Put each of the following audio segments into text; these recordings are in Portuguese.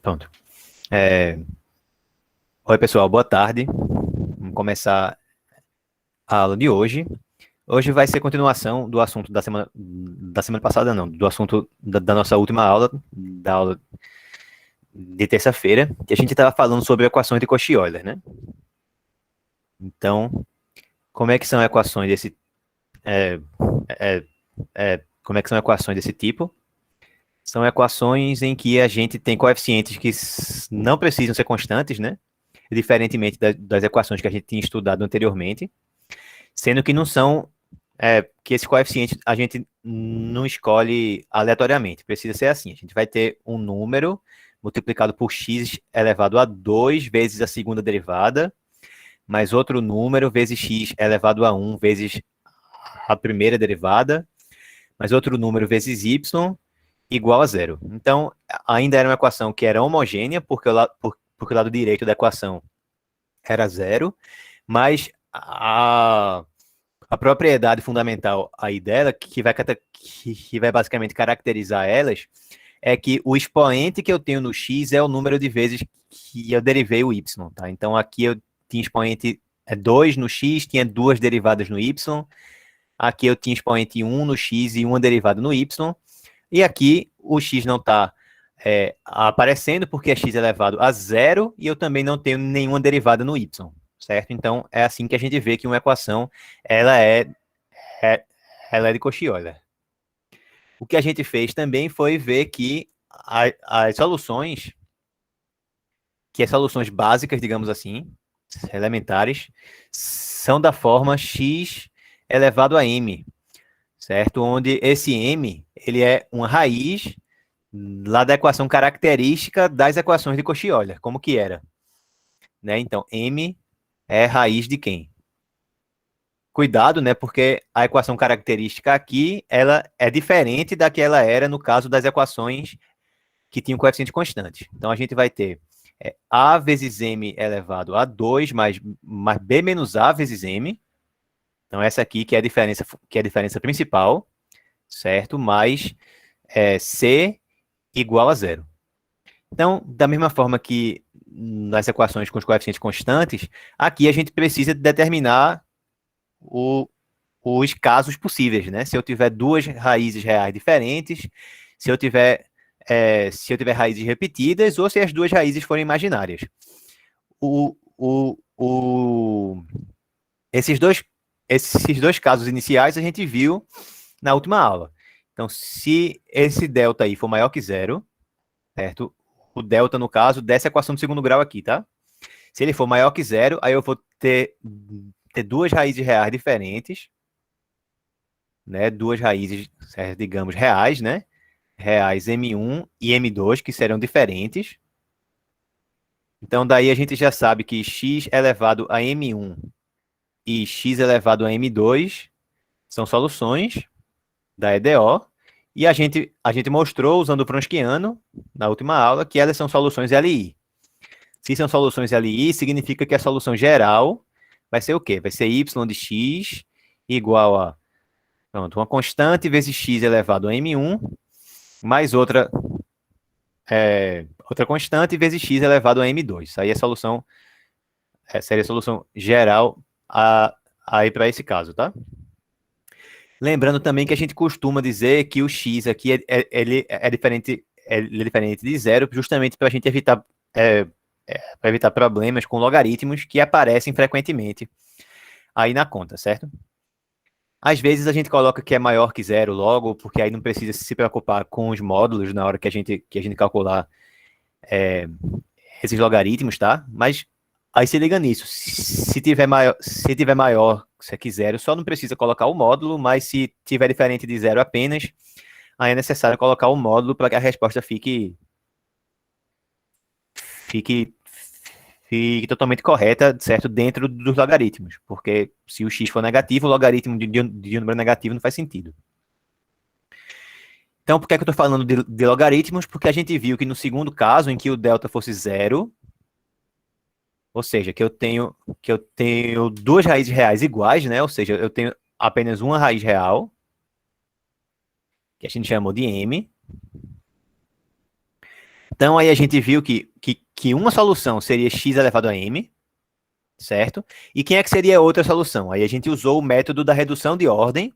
Pronto. Oi, pessoal, boa tarde. Vamos começar a aula de hoje. Hoje vai ser continuação do assunto da semana passada, não, do assunto da nossa última aula, da aula de terça-feira, que a gente estava falando sobre equações de Cauchy-Euler, né? Então, como é que são equações desse como é que são equações desse tipo? São equações em que a gente tem coeficientes que não precisam ser constantes, né? Diferentemente das equações que a gente tinha estudado anteriormente, sendo que não são que esses coeficientes a gente não escolhe aleatoriamente, precisa ser assim, a gente vai ter um número multiplicado por x elevado a 2 vezes a segunda derivada, mais outro número vezes x elevado a 1 vezes a primeira derivada, mais outro número vezes y igual a zero. Então, ainda era uma equação que era homogênea, porque o lado direito da equação era zero, mas a propriedade fundamental aí dela, que vai basicamente caracterizar elas, é que o expoente que eu tenho no x é o número de vezes que eu derivei o y, tá? Então, aqui eu tinha expoente 2 no x, tinha duas derivadas no y, aqui eu tinha expoente 1 no x e uma derivada no y, e aqui o x não está aparecendo porque é x elevado a zero e eu também não tenho nenhuma derivada no y, certo? Então, é assim que a gente vê que uma equação ela é de Cauchy-Euler. O que a gente fez também foi ver que as soluções, que as soluções básicas, digamos assim, elementares, são da forma x elevado a m, certo? Onde esse m, ele é uma raiz lá da equação característica das equações de Cauchy-Euler, como que era, né? Então, m é raiz de quem? Cuidado, né? Porque a equação característica aqui, ela é diferente da que ela era no caso das equações que tinham coeficiente constante. Então, a gente vai ter a vezes m elevado a 2 mais b menos a vezes m. Então, essa aqui que é a diferença principal, certo? Mais c igual a zero. Então, da mesma forma que nas equações com os coeficientes constantes, aqui a gente precisa determinar os casos possíveis, né? Se eu tiver duas raízes reais diferentes, se eu tiver raízes repetidas ou se as duas raízes forem imaginárias. Esses dois casos iniciais a gente viu na última aula. Então, se esse delta aí for maior que zero, certo? O delta, no caso, dessa equação do segundo grau aqui, tá? Se ele for maior que zero, aí eu vou ter duas raízes reais diferentes, né? Duas raízes, digamos, reais, né? Reais M1 e M2, que serão diferentes. Então, daí a gente já sabe que x elevado a M1 e x elevado a M2 são soluções da EDO. E a gente mostrou, usando o Wronskiano, na última aula, que elas são soluções LI. Se são soluções LI, significa que a solução geral vai ser o quê? Vai ser y de x igual a uma constante vezes x elevado a m1, mais outra constante vezes x elevado a m2. Isso aí é solução, seria a solução geral aí para esse caso, tá? Lembrando também que a gente costuma dizer que o x aqui ele é diferente de zero, justamente para a gente evitar problemas com logaritmos que aparecem frequentemente aí na conta, certo? Às vezes a gente coloca que é maior que zero logo, porque aí não precisa se preocupar com os módulos na hora que a gente calcular esses logaritmos, tá? Mas aí se liga nisso. Se tiver maior que zero, só não precisa colocar o módulo, mas se tiver diferente de zero apenas, aí é necessário colocar o módulo para que a resposta fique totalmente correta, certo? Dentro dos logaritmos. Porque se o x for negativo, o logaritmo de um número negativo não faz sentido. Então, por que eu estou falando de logaritmos? Porque a gente viu que no segundo caso, em que o delta fosse zero, ou seja, que eu tenho duas raízes reais iguais, né? Ou seja, eu tenho apenas uma raiz real, que a gente chamou de m. Então, aí a gente viu que uma solução seria x elevado a m, certo? E quem é que seria a outra solução? Aí a gente usou o método da redução de ordem,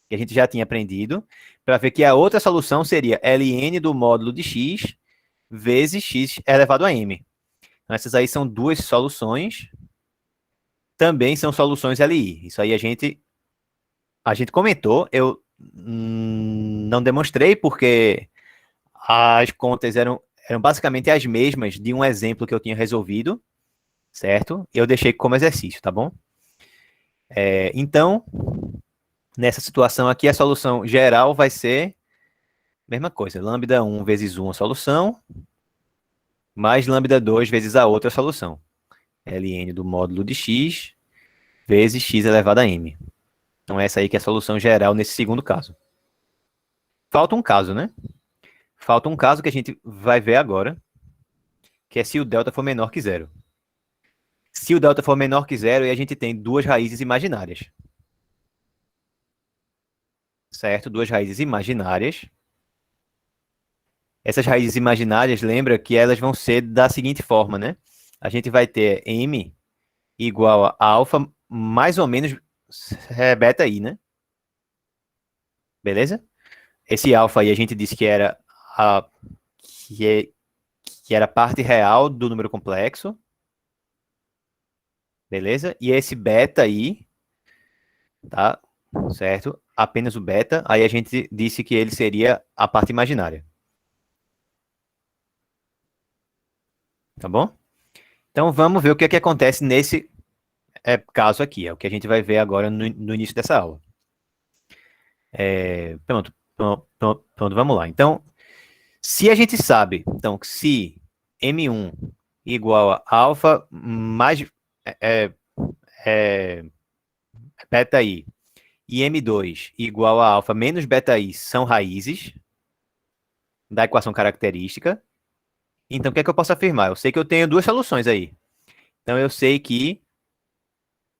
que a gente já tinha aprendido, para ver que a outra solução seria ln do módulo de x vezes x elevado a m. Então, essas aí são duas soluções, também são soluções LI. Isso aí a gente comentou, eu não demonstrei porque as contas eram basicamente as mesmas de um exemplo que eu tinha resolvido, certo? Eu deixei como exercício, tá bom? Então, nessa situação aqui, a solução geral vai ser a mesma coisa, lambda 1 vezes 1 a solução, mais lambda 2 vezes a outra solução. Ln do módulo de x vezes x elevado a m. Então, essa aí que é a solução geral nesse segundo caso. Falta um caso, né? Falta um caso que a gente vai ver agora, que é se o delta for menor que zero. Se o delta for menor que zero, e a gente tem duas raízes imaginárias. Certo? Duas raízes imaginárias. Essas raízes imaginárias, lembra que elas vão ser da seguinte forma, né? A gente vai ter m igual a alfa mais ou menos beta i, né? Beleza? Esse alfa aí a gente disse que era a que era a parte real do número complexo. Beleza? E esse beta aí, tá? Certo? Apenas o beta. Aí a gente disse que ele seria a parte imaginária. Tá bom? Então vamos ver o que é que acontece nesse caso aqui. É o que a gente vai ver agora no início dessa aula. Pronto, vamos lá. Então, se a gente sabe, então, que se M1 igual a alfa mais beta i e M2 igual a alfa menos beta i são raízes da equação característica, então o que é que eu posso afirmar? Eu sei que eu tenho duas soluções aí. Então eu sei que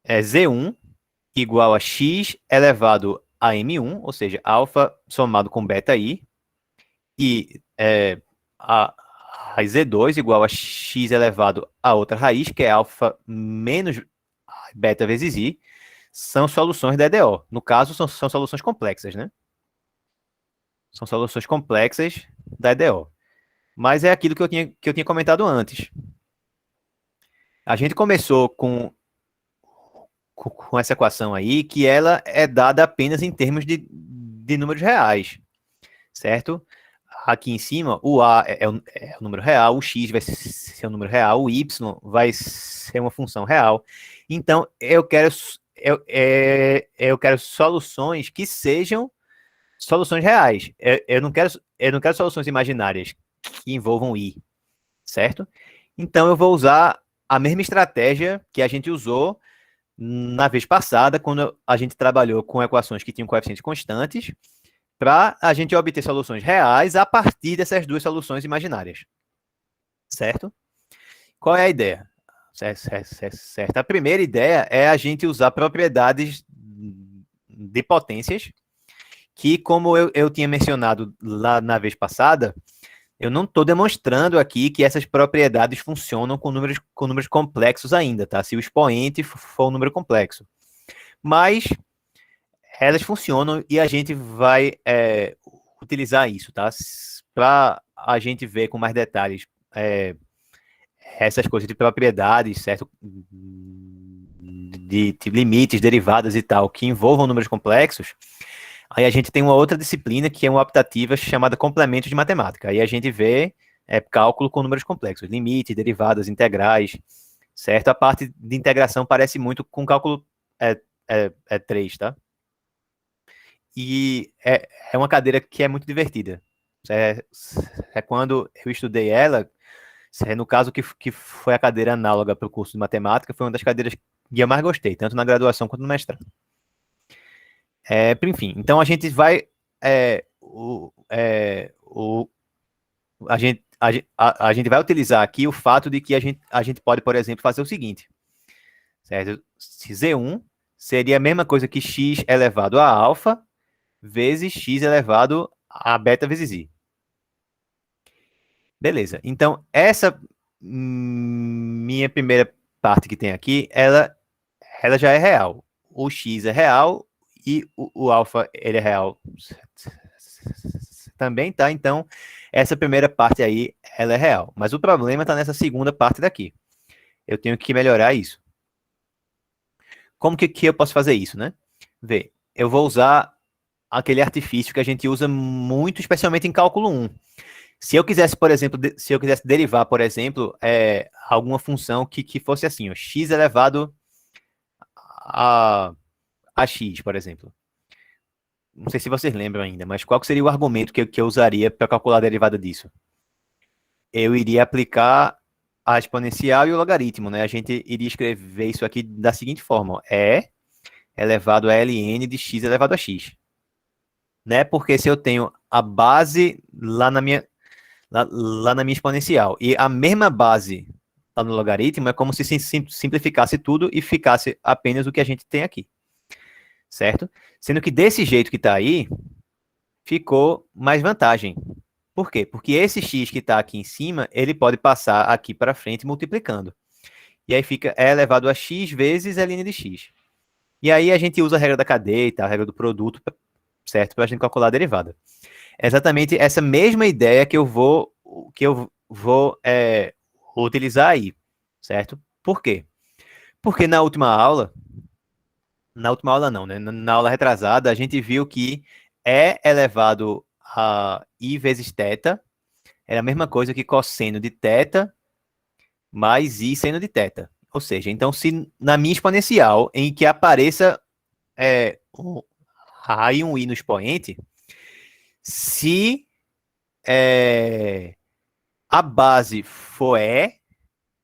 Z1 igual a x elevado a M1, ou seja, alfa somado com beta i, e a Z2 igual a x elevado a outra raiz, que é alfa menos beta vezes i, são soluções da EDO. No caso, são soluções complexas, né? São soluções complexas da EDO. Mas é aquilo que eu tinha comentado antes. A gente começou com essa equação aí, que ela é dada apenas em termos de números reais, certo? Aqui em cima, o A é o número real, o X vai ser um número real, o Y vai ser uma função real. Então, eu quero soluções que sejam soluções reais. Eu não quero soluções imaginárias que envolvam I, certo? Então, eu vou usar a mesma estratégia que a gente usou na vez passada, quando a gente trabalhou com equações que tinham coeficientes constantes, para a gente obter soluções reais a partir dessas duas soluções imaginárias. Certo? Qual é a ideia? Certo. A primeira ideia é a gente usar propriedades de potências, que, como eu tinha mencionado lá na vez passada, eu não estou demonstrando aqui que essas propriedades funcionam com números complexos ainda, tá? Se o expoente for um número complexo. Mas elas funcionam e a gente vai utilizar isso, tá? Para a gente ver com mais detalhes essas coisas de propriedades, certo? De limites, derivadas e tal, que envolvam números complexos. Aí a gente tem uma outra disciplina que é uma optativa chamada complemento de matemática. Aí a gente vê cálculo com números complexos, limites, derivadas, integrais, certo? A parte de integração parece muito com cálculo 3, tá? E é uma cadeira que é muito divertida. Quando eu estudei ela, no caso que foi a cadeira análoga para o curso de matemática, foi uma das cadeiras que eu mais gostei, tanto na graduação quanto no mestrado. Enfim, então a gente vai a gente vai utilizar aqui o fato de que a gente pode, por exemplo, fazer o seguinte, certo? Z1 seria a mesma coisa que x elevado a alfa vezes x elevado a beta vezes i. Beleza. Então, essa minha primeira parte que tem aqui, ela já é real. O x é real e o alfa, ele é real também, tá? Então, essa primeira parte aí, ela é real. Mas o problema está nessa segunda parte daqui. Eu tenho que melhorar isso. Como que eu posso fazer isso, né? Vê, eu vou usar aquele artifício que a gente usa muito, especialmente em cálculo 1. Se eu quisesse, por exemplo, se eu quisesse derivar, por exemplo, alguma função que fosse assim, ó, x elevado a x, por exemplo. Não sei se vocês lembram ainda, mas qual seria o argumento que eu usaria para calcular a derivada disso? Eu iria aplicar a exponencial e o logaritmo, né? A gente iria escrever isso aqui da seguinte forma: E elevado a ln de x elevado a x. Né? Porque se eu tenho a base lá na minha exponencial e a mesma base lá no logaritmo, é como se simplificasse tudo e ficasse apenas o que a gente tem aqui. Certo? Sendo que desse jeito que está aí, ficou mais vantagem. Por quê? Porque esse x que está aqui em cima, ele pode passar aqui para frente multiplicando. E aí fica E elevado a x vezes ln de x. E aí a gente usa a regra da cadeia, tá? A regra do produto, certo? Para a gente calcular a derivada. É exatamente essa mesma ideia que eu vou utilizar aí, certo? Por quê? Porque na última aula não, né? Na aula retrasada, a gente viu que E elevado a I vezes θ era a mesma coisa que cosseno de θ mais I seno de θ. Ou seja, então se na minha exponencial, em que apareça aí um I no expoente, se a base for E,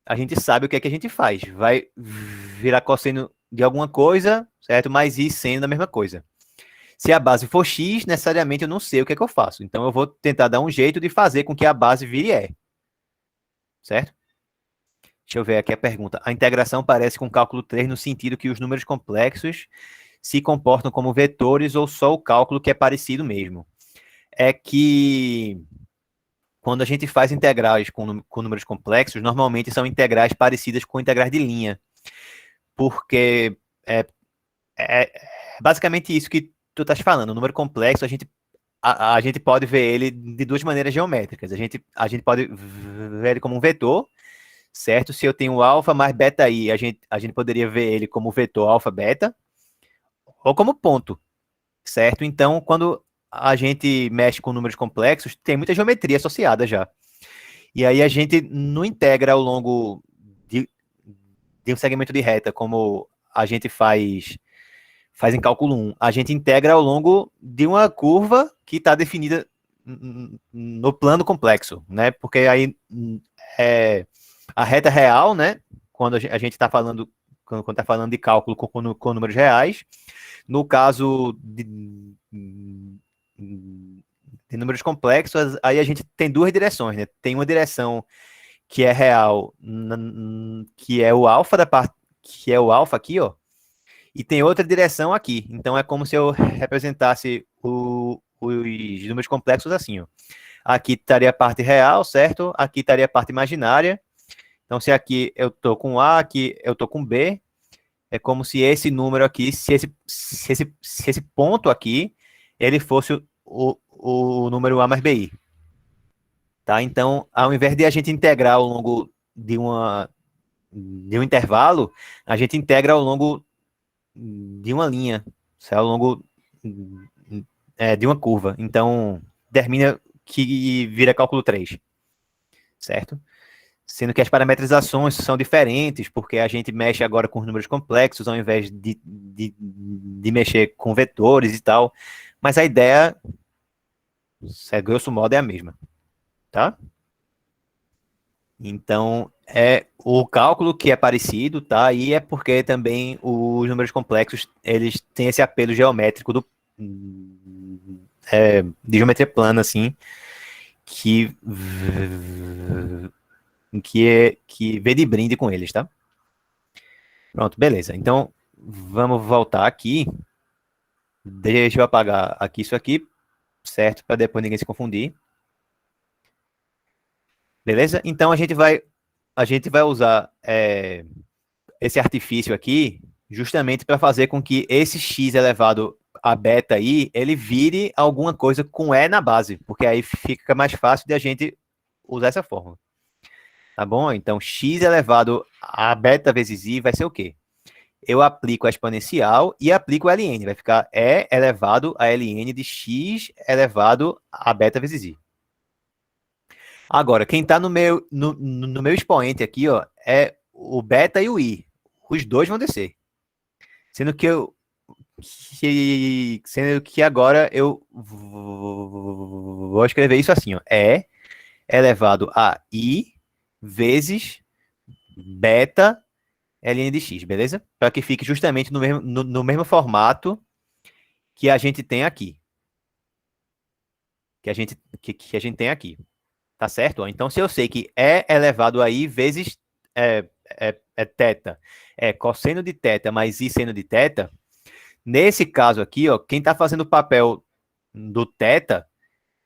a gente sabe o que é que a gente faz. Vai virar cosseno de alguma coisa, certo? Mais I seno da mesma coisa. Se a base for X, necessariamente eu não sei o que é que eu faço. Então eu vou tentar dar um jeito de fazer com que a base vire E. Certo? Deixa eu ver aqui a pergunta. A integração parece com cálculo 3 no sentido que os números complexos se comportam como vetores ou só o cálculo que é parecido mesmo? É que quando a gente faz integrais com números complexos, normalmente são integrais parecidas com integrais de linha. Porque é basicamente isso que tu estás falando. O número complexo, a gente pode ver ele de duas maneiras geométricas. A gente pode ver ele como um vetor, certo? Se eu tenho alfa mais beta i, a gente poderia ver ele como vetor alfa beta, ou como ponto, certo? Então, quando a gente mexe com números complexos, tem muita geometria associada já. E aí a gente não integra ao longo de, de um segmento de reta, como a gente faz em cálculo 1. A gente integra ao longo de uma curva que está definida no plano complexo, né? Porque aí a reta real, né? Quando a gente está falando, quando está falando de cálculo com números reais, no caso de números complexos, aí a gente tem duas direções, né? Tem uma direção que é real, que é o alfa da parte, que é o alfa aqui, ó, e tem outra direção aqui. Então é como se eu representasse os números complexos assim, ó. Aqui estaria a parte real, certo? Aqui estaria a parte imaginária. Então, se aqui eu tô com A, aqui eu tô com B, é como se esse número aqui, se esse ponto aqui, ele fosse o número A mais BI. Tá? Então, ao invés de a gente integrar ao longo de um intervalo, a gente integra ao longo de uma linha, ao longo de uma curva. Então, termina que vira cálculo 3, certo? Sendo que as parametrizações são diferentes, porque a gente mexe agora com os números complexos, ao invés de mexer com vetores e tal. Mas a ideia, grosso modo, é a mesma, tá? Então, o cálculo que é parecido, tá? E é porque também os números complexos, eles têm esse apelo geométrico de geometria plana, assim, que que vê de brinde com eles, tá? Pronto, beleza. Então, vamos voltar aqui. Deixa eu apagar aqui isso aqui, certo? Para depois ninguém se confundir. Beleza? Então a gente vai usar esse artifício aqui justamente para fazer com que esse x elevado a beta aí, ele vire alguma coisa com e na base, porque aí fica mais fácil de a gente usar essa fórmula. Tá bom? Então, x elevado a beta vezes i vai ser o quê? Eu aplico a exponencial e aplico o ln. Vai ficar e elevado a ln de x elevado a beta vezes i. Agora, quem está no meu expoente aqui, ó, é o beta e o i. Os dois vão descer. Sendo que agora eu vou escrever isso assim, ó. E elevado a i vezes beta ln de x, beleza? Para que fique justamente no mesmo formato que a gente tem aqui. Que a gente tem aqui. Tá certo? Então, se eu sei que E elevado a I vezes teta é cosseno de teta mais I seno de teta, nesse caso aqui, ó, quem está fazendo o papel do teta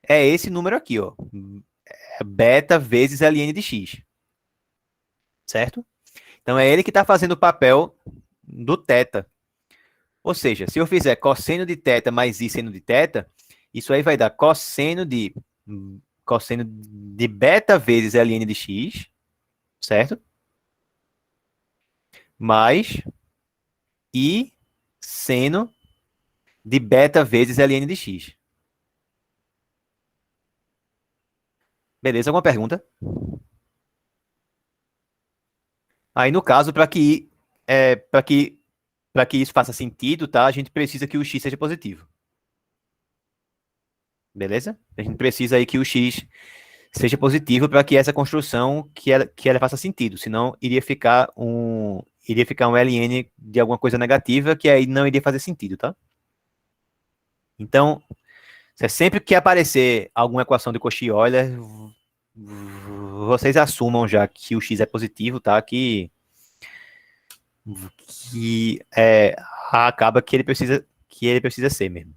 é esse número aqui, ó. É beta vezes ln de x. Certo? Então, é ele que está fazendo o papel do teta. Ou seja, se eu fizer cosseno de teta mais I seno de teta, isso aí vai dar cosseno de beta vezes ln de x, certo? Mais I seno de beta vezes ln de x. Beleza? Alguma pergunta? Aí, no caso, para que isso faça sentido, tá? A gente precisa que o x seja positivo. Beleza? A gente precisa aí que o x seja positivo para que essa construção que ela faça sentido, senão iria ficar um ln de alguma coisa negativa que aí não iria fazer sentido, tá? Então, sempre que aparecer alguma equação de Cauchy-Euler, vocês assumam já que o x é positivo, tá? Que acaba que ele precisa ser mesmo.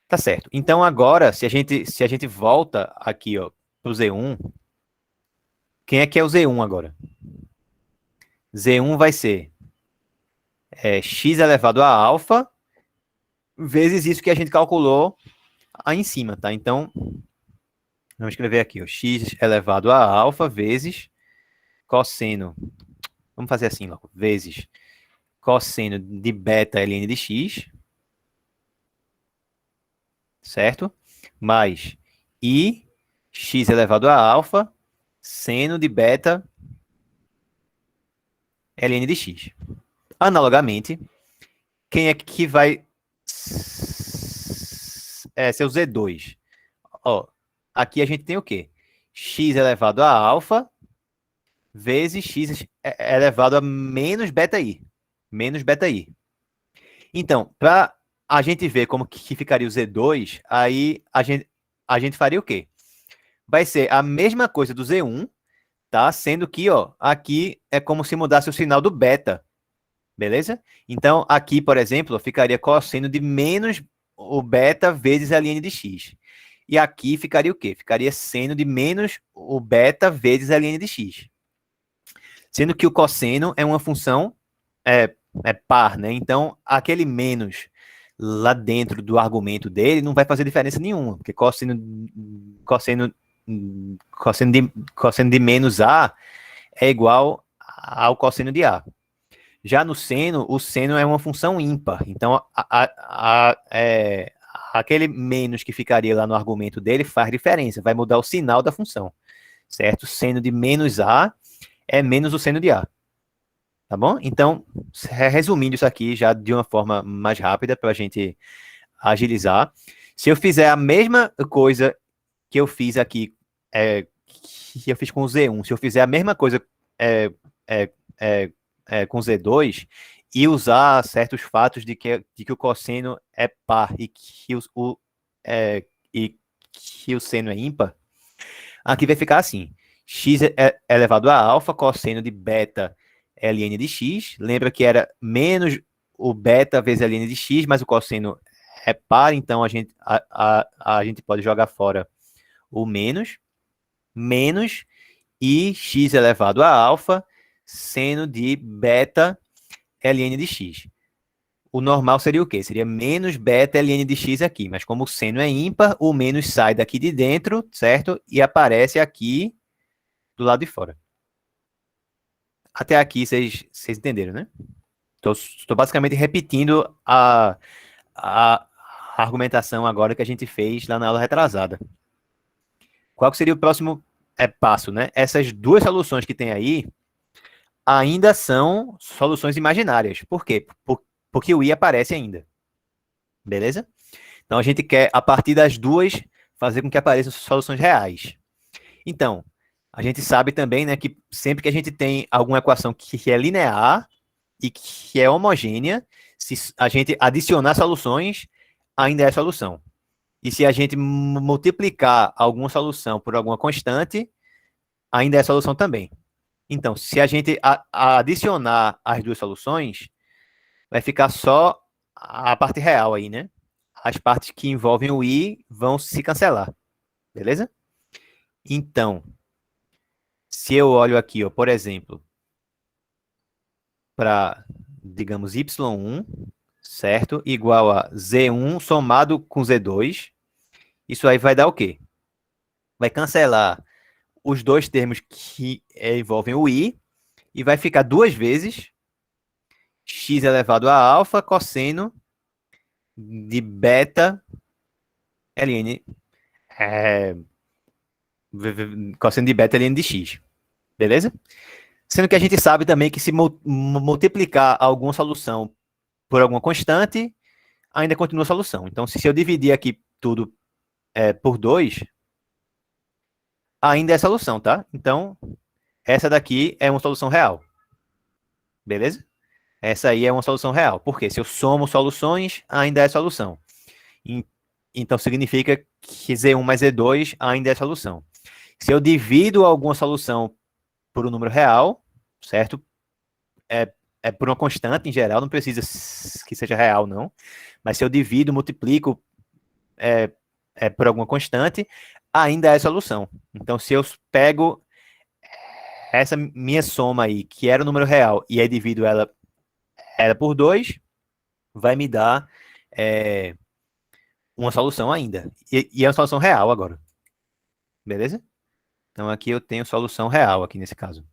Tá certo. Então agora, se a gente volta aqui, ó, pro Z1, quem é o Z1 agora? Z1 vai ser x elevado a alfa vezes isso que a gente calculou aí em cima, tá? Então, vamos escrever aqui, ó, x elevado a alfa vezes cosseno, vamos fazer assim logo, vezes cosseno de beta ln de x, certo? Mais i x elevado a alfa seno de beta ln de x. Analogamente, quem é que vai ser o Z2? Ó, aqui a gente tem o quê? X elevado a alfa vezes x elevado a menos beta i. Menos beta i. Então, para a gente ver como que ficaria o Z2, aí a gente faria o quê? Vai ser a mesma coisa do Z1, tá? Sendo que, ó, aqui é como se mudasse o sinal do beta. Beleza? Então, aqui, por exemplo, ficaria cosseno de menos o beta vezes a ln de x. E aqui ficaria o quê? Ficaria seno de menos o beta vezes a ln de x. Sendo que o cosseno é uma função par, né? Então, aquele menos lá dentro do argumento dele não vai fazer diferença nenhuma, porque cosseno, cosseno de menos A é igual ao cosseno de A. Já no seno, o seno é uma função ímpar. Então, aquele menos que ficaria lá no argumento dele faz diferença, vai mudar o sinal da função, certo? Seno de menos A é menos o seno de A. Tá bom? Então, resumindo isso aqui já de uma forma mais rápida para a gente agilizar. Se eu fizer a mesma coisa que eu fiz aqui, que eu fiz com o Z1, se eu fizer a mesma coisa é, é, com Z2 e usar certos fatos de que o cosseno é par e que o seno é ímpar, aqui vai ficar assim: x é elevado a alfa cosseno de beta ln de x. Lembra que era menos o beta vezes ln de x, mas o cosseno é par, então a gente pode jogar fora o menos. menos ix elevado a alfa seno de beta ln de x. O normal seria o quê? Seria menos beta ln de x aqui, mas como o seno é ímpar, o menos sai daqui de dentro, certo? E aparece aqui do lado de fora. Até aqui vocês entenderam, né? Estou basicamente repetindo a argumentação agora que a gente fez lá na aula retrasada. Qual que seria o próximo passo, né? Essas duas soluções que tem aí ainda são soluções imaginárias. Por quê? Porque o i aparece ainda. Beleza? Então, a gente quer, a partir das duas, fazer com que apareçam soluções reais. Então, a gente sabe também, né, que sempre que a gente tem alguma equação que é linear e que é homogênea, se a gente adicionar soluções, ainda é solução. E se a gente multiplicar alguma solução por alguma constante, ainda é solução também. Então, se a gente adicionar as duas soluções, vai ficar só a parte real aí, né? As partes que envolvem o i vão se cancelar. Beleza? Então, se eu olho aqui, ó, por exemplo, para, digamos, y1, certo? Igual a z1 somado com z2. Isso aí vai dar o quê? Vai cancelar os dois termos que envolvem o i e vai ficar duas vezes x elevado a alfa cosseno de beta ln, cosseno de beta ln de x. Beleza? Sendo que a gente sabe também que se multiplicar alguma solução por alguma constante, ainda continua a solução. Então, se eu dividir aqui tudo por 2, ainda é solução, tá? Então, essa daqui é uma solução real. Beleza? Essa aí é uma solução real. Porque se eu somo soluções, ainda é solução. Então, significa que Z1 mais Z2 ainda é solução. Se eu divido alguma solução por um número real, certo? É por uma constante em geral, não precisa que seja real, não. Mas se eu divido, multiplico por alguma constante, ainda é solução. Então, se eu pego essa minha soma aí, que era o número real, e aí divido ela por 2, vai me dar uma solução ainda. E é uma solução real agora. Beleza? Então, aqui eu tenho solução real, aqui nesse caso.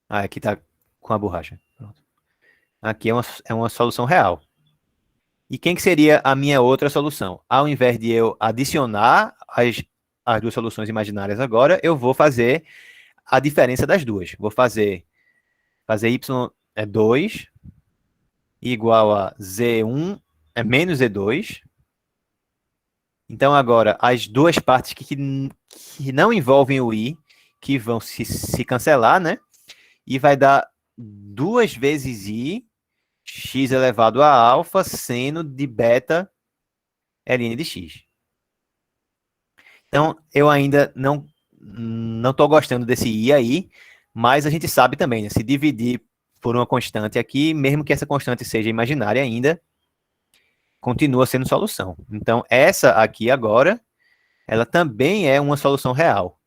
Aqui tá com a borracha. Pronto. Aqui é uma solução real. E quem que seria a minha outra solução? Ao invés de eu adicionar as duas soluções imaginárias agora, eu vou fazer a diferença das duas. Vou fazer y é 2 igual a z1 é menos z2. Então, agora, as duas partes que não envolvem o i, que vão se cancelar, né? E vai dar 2 vezes i, x elevado a alfa, seno de beta ln de x. Então, eu ainda não estou gostando desse i aí, mas a gente sabe também, né? Se dividir por uma constante aqui, mesmo que essa constante seja imaginária ainda, continua sendo solução. Então, essa aqui agora, ela também é uma solução real.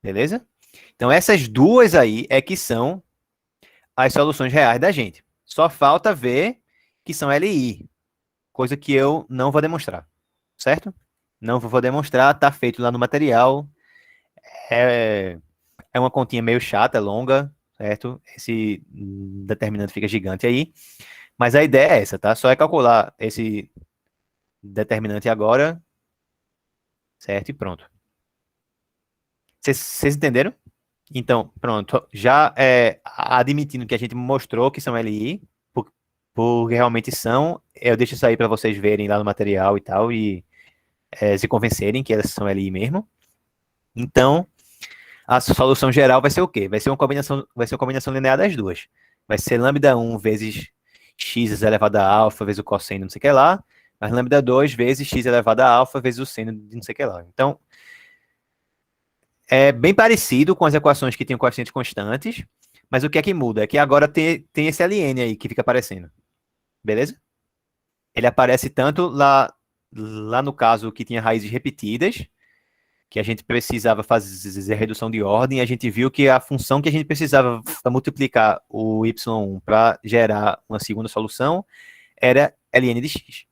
Beleza? Então, essas duas aí é que são as soluções reais da gente. Só falta ver que são LI, coisa que eu não vou demonstrar, certo? Não vou demonstrar, tá feito lá no material. É uma continha meio chata, longa, certo? Esse determinante fica gigante aí. Mas a ideia é essa, tá? Só é calcular esse determinante agora, certo? E pronto. Vocês entenderam? Então, pronto. Já admitindo que a gente mostrou que são LI, porque realmente são, eu deixo isso aí para vocês verem lá no material e tal, e se convencerem que elas são LI mesmo. Então, a solução geral vai ser o quê? Vai ser uma combinação linear das duas. Vai ser lambda 1 vezes x elevado a alfa vezes o cosseno não sei o que lá, mas lambda 2 vezes x elevado a alfa vezes o seno de não sei o que lá. Então, é bem parecido com as equações que tem coeficientes constantes, mas o que é que muda? É que agora tem esse ln aí que fica aparecendo. Beleza? Ele aparece tanto lá lá no caso que tinha raízes repetidas, que a gente precisava fazer redução de ordem, a gente viu que a função que a gente precisava para multiplicar o y1 para gerar uma segunda solução era ln de x.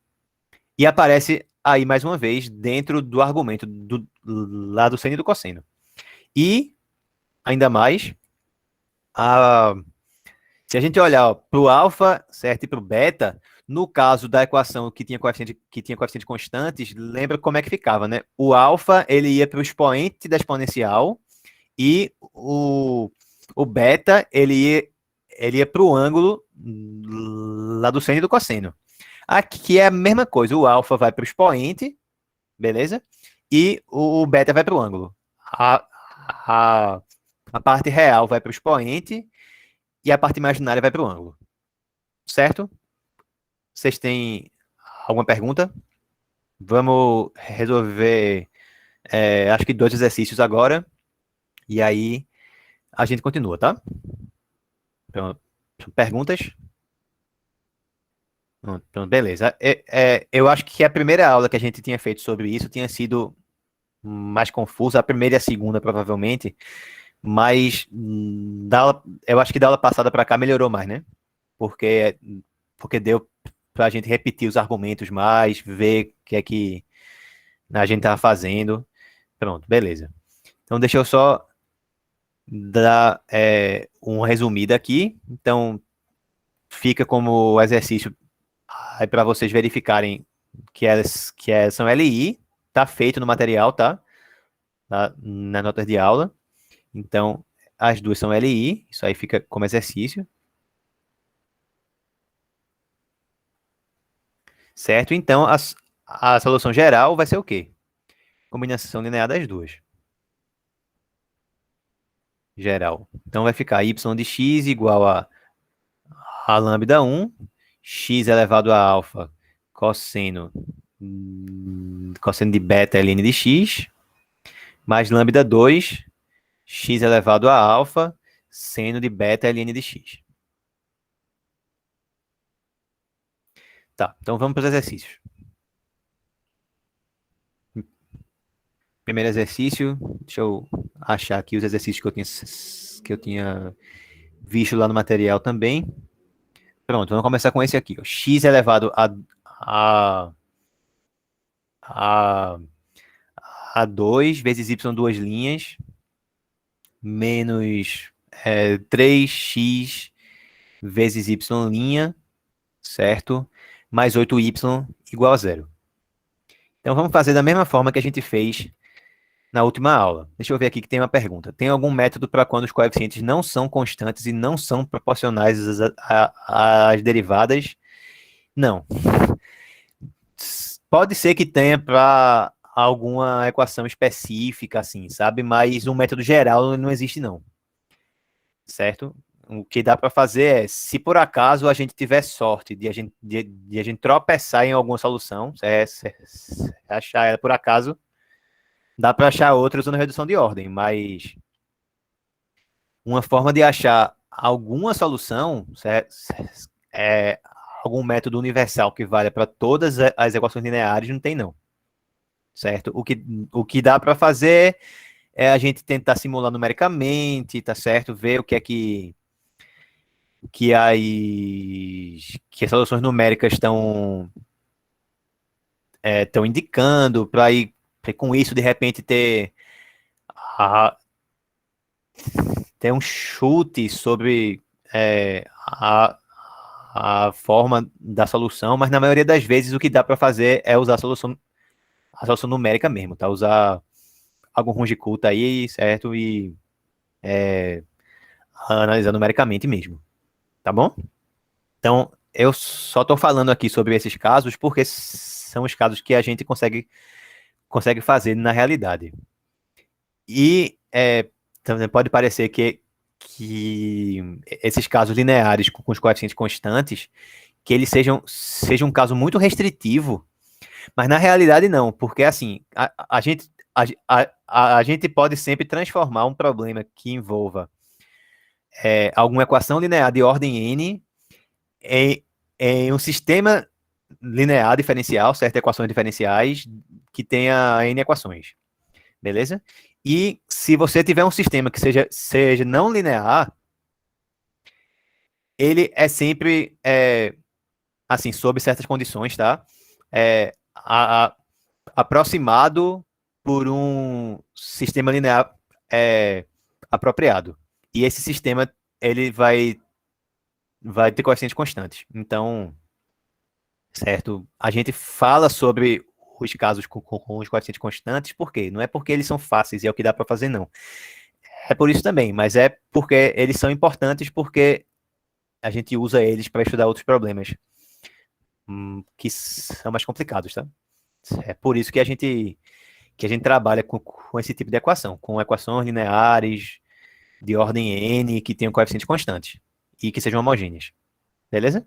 E aparece aí, mais uma vez, dentro do argumento lá do seno e do cosseno. E, ainda mais, se a gente olhar para o alfa, certo, e para o beta, no caso da equação que tinha coeficiente constantes, lembra como é que ficava, né? O alfa, ele ia para o expoente da exponencial e o beta, ele ia para o ângulo lá do seno e do cosseno. Aqui é a mesma coisa, o alfa vai para o expoente, beleza? E o beta vai para o ângulo. A parte real vai para o expoente e a parte imaginária vai para o ângulo. Certo? Vocês têm alguma pergunta? Vamos resolver, acho que 2 exercícios agora. E aí a gente continua, tá? Então, perguntas? Pronto, beleza. Eu acho que a primeira aula que a gente tinha feito sobre isso tinha sido mais confusa, a primeira e a segunda, provavelmente. Mas eu acho que da aula passada para cá melhorou mais, né? Porque deu para a gente repetir os argumentos mais, ver o que é que a gente estava fazendo. Pronto, beleza. Então, deixa eu só dar uma resumida aqui. Então, fica como exercício aí para vocês verificarem que são LI, tá feito no material, tá? Na nota de aula. Então, as duas são LI, isso aí fica como exercício. Certo? Então, a solução geral vai ser o quê? Combinação linear das duas. Geral. Então, vai ficar y de x igual a lambda 1, x elevado a alfa, cosseno de beta ln de x, mais lambda 2, x elevado a alfa, seno de beta ln de x. Tá, então vamos para os exercícios. Primeiro exercício, deixa eu achar aqui os exercícios que eu tinha visto lá no material também. Pronto, vamos começar com esse aqui. Ó. X elevado a 2 vezes y duas linhas, menos 3x vezes y linha, certo? Mais 8y igual a zero. Então, vamos fazer da mesma forma que a gente fez na última aula. Deixa eu ver aqui que tem uma pergunta. Tem algum método para quando os coeficientes não são constantes e não são proporcionais às derivadas? Não. Pode ser que tenha para alguma equação específica, assim, sabe? Mas um método geral não existe, não. Certo? O que dá para fazer é, se por acaso a gente tiver sorte de a gente tropeçar em alguma solução, achar ela por acaso, dá para achar outra usando redução de ordem, mas uma forma de achar alguma solução, algum método universal que valha para todas as equações lineares, não tem não. Certo? O que dá para fazer é a gente tentar simular numericamente, tá certo? Ver o que é que as soluções numéricas estão indicando, para ir com isso, de repente, ter um chute sobre a forma da solução, mas na maioria das vezes o que dá para fazer é usar a solução numérica mesmo, tá? Usar algum Runge-Kutta aí, certo? E analisar numericamente mesmo, tá bom? Então, eu só estou falando aqui sobre esses casos porque são os casos que a gente consegue fazer na realidade. E também pode parecer que esses casos lineares com os coeficientes constantes, que eles sejam um caso muito restritivo, mas na realidade não, porque assim, a gente pode sempre transformar um problema que envolva alguma equação linear de ordem n em um sistema linear diferencial, certo? Equações diferenciais que tenha N equações, beleza? E se você tiver um sistema que seja não linear, ele é sempre, assim, sob certas condições, tá? Aproximado por um sistema linear apropriado. E esse sistema, ele vai ter coeficientes constantes. Então, certo? A gente fala sobre os casos com os coeficientes constantes, por quê? Não é porque eles são fáceis e é o que dá para fazer, não. É por isso também, mas é porque eles são importantes porque a gente usa eles para estudar outros problemas que são mais complicados, tá? É por isso que a gente trabalha com esse tipo de equação, com equações lineares de ordem n que tenham coeficientes constantes e que sejam homogêneas, beleza?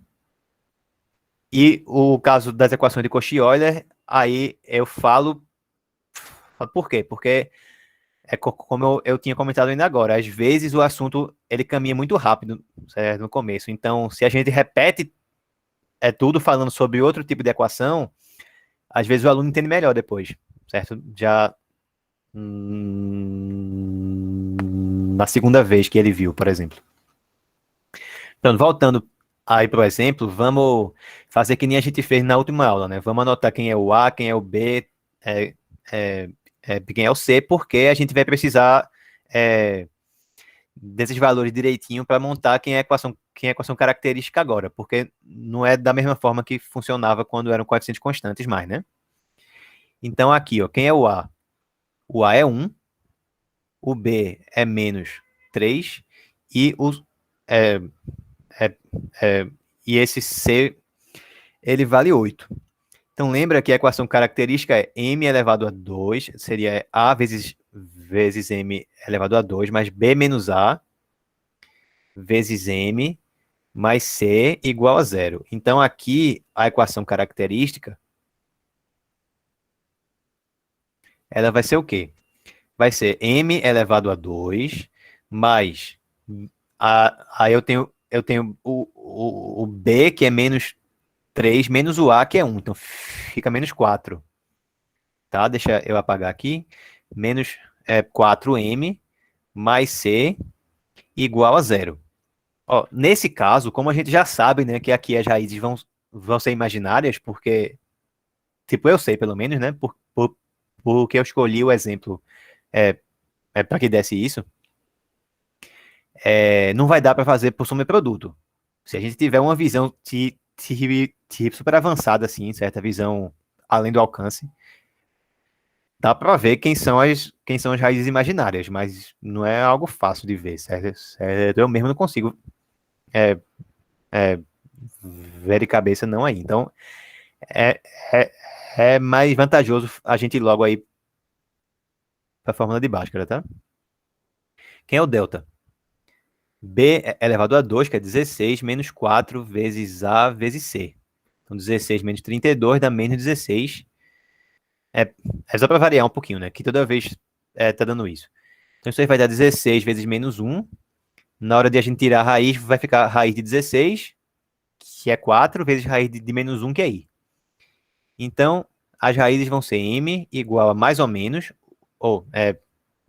E o caso das equações de Cauchy-Euler, aí eu falo por quê? Porque como eu tinha comentado ainda agora, às vezes o assunto ele caminha muito rápido, certo? No começo. Então, se a gente repete tudo falando sobre outro tipo de equação, às vezes o aluno entende melhor depois, certo? Já na segunda vez que ele viu, por exemplo. Então, voltando aí para o exemplo, vamos fazer que nem a gente fez na última aula, né? Vamos anotar quem é o A, quem é o B, é, é, quem é o C, porque a gente vai precisar desses valores direitinho para montar quem é a equação característica agora, porque não é da mesma forma que funcionava quando eram coeficientes constantes mais, né? Então, aqui, ó, quem é o A? O A é 1, o B é menos 3 e é, é, e esse C, ele vale 8. Então, lembra que a equação característica é m elevado a 2, seria A vezes m elevado a 2, mais B menos A vezes m mais C igual a zero. Então, aqui, a equação característica, ela vai ser o quê? Vai ser m elevado a 2 mais aí eu tenho o B, que é menos 3, menos o A, que é 1. Então, fica menos 4. Tá? Deixa eu apagar aqui. Menos 4m mais C igual a zero. Ó, nesse caso, como a gente já sabe, né, que aqui as raízes vão ser imaginárias, porque, tipo, eu sei pelo menos, né, porque eu escolhi o exemplo é, para que desse isso, não vai dar para fazer por soma e produto. Se a gente tiver uma visão super avançada, assim, certa visão além do alcance, dá para ver quem são as raízes imaginárias, mas não é algo fácil de ver, certo? Eu mesmo não consigo é, ver de cabeça não aí. Então, é, é, é mais vantajoso a gente ir logo aí para a fórmula de Bhaskara, tá? Quem é o delta? B elevado a 2, que é 16, menos 4 vezes A vezes C. Então, 16 menos 32 dá menos 16. É só para variar um pouquinho, né? Que toda vez tá dando isso. Então, isso aí vai dar 16 vezes menos 1. Na hora de a gente tirar a raiz, vai ficar a raiz de 16, que é 4, vezes raiz de menos 1, que é I. Então, as raízes vão ser M igual a mais ou menos, ou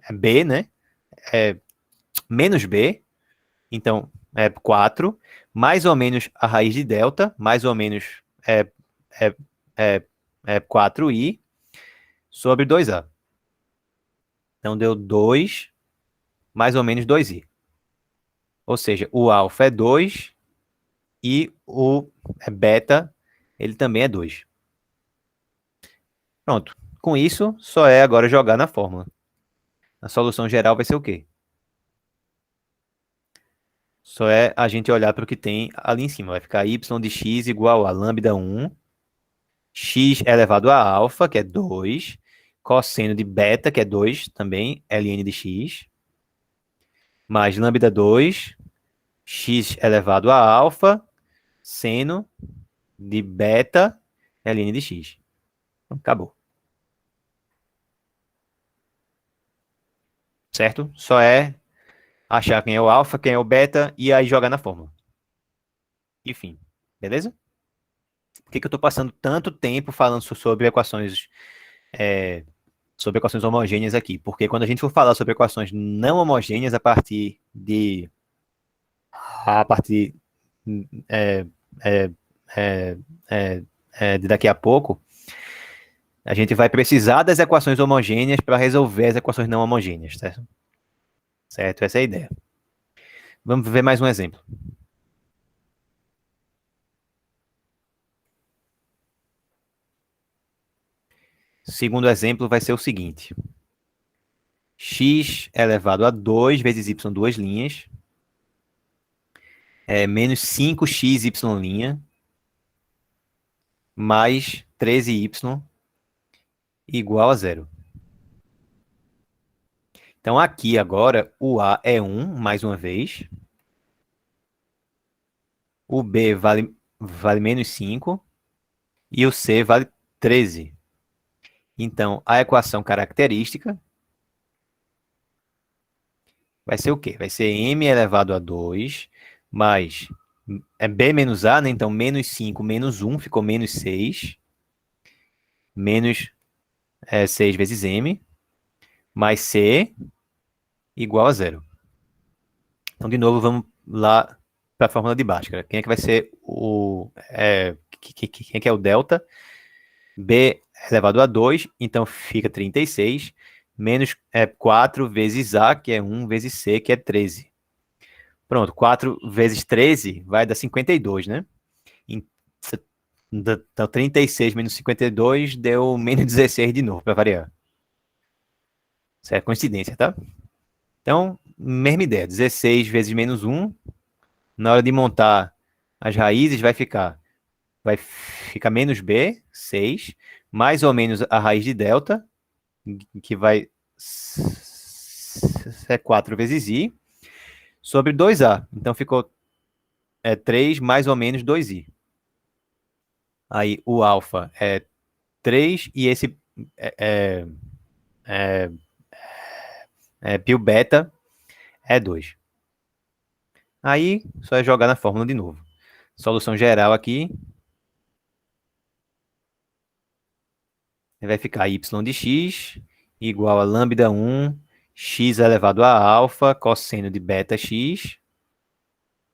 B, né? Menos B, então é 4, mais ou menos a raiz de delta, mais ou menos é, é, 4i, sobre 2a. Então, deu 2, mais ou menos 2i. Ou seja, o alfa é 2 e o beta, ele também é 2. Pronto. Com isso, só é agora jogar na fórmula. A solução geral vai ser o quê? Só é a gente olhar para o que tem ali em cima. Vai ficar y de x igual a lambda 1, x elevado a alfa, que é 2, cosseno de beta, que é 2 também, ln de x, mais lambda 2, x elevado a alfa, seno de beta, ln de x. Acabou. Certo? Só é achar quem é o alfa, quem é o beta e aí jogar na fórmula. Enfim, beleza? Por que que eu estou passando tanto tempo falando sobre equações homogêneas aqui? Porque quando a gente for falar sobre equações não homogêneas a partir é, é, é, de daqui a pouco, a gente vai precisar das equações homogêneas para resolver as equações não homogêneas, certo? Certo, essa é a ideia. Vamos ver mais um exemplo. Segundo exemplo vai ser o seguinte: x elevado a 2 vezes y duas linhas, menos 5xy' mais 13y igual a zero. Então, aqui agora, o A é 1, mais uma vez. O B vale menos 5. E o C vale 13. Então, a equação característica vai ser o quê? Vai ser m elevado a 2 mais B menos A, né? Então, menos 5 menos 1 ficou menos 6. Menos 6 vezes m mais C igual a zero. Então, de novo, vamos lá para a fórmula de Bhaskara. Quem é que vai ser quem é que é o delta? B elevado a 2, então fica 36, menos 4 vezes A, que é 1, vezes C, que é 13. Pronto, 4 vezes 13 vai dar 52, né? Então, 36 menos 52 deu menos 16 de novo, para variar. Isso é coincidência, tá? Então, mesma ideia, 16 vezes menos 1, na hora de montar as raízes vai ficar menos B, 6, mais ou menos a raiz de delta, que vai ser 4 vezes I, sobre 2A. Então, ficou 3 mais ou menos 2I. Aí, o alfa é 3 e esse pio beta é 2. Aí, só é jogar na fórmula de novo. Solução geral aqui vai ficar y de x igual a lambda 1, x elevado a alfa, cosseno de beta x,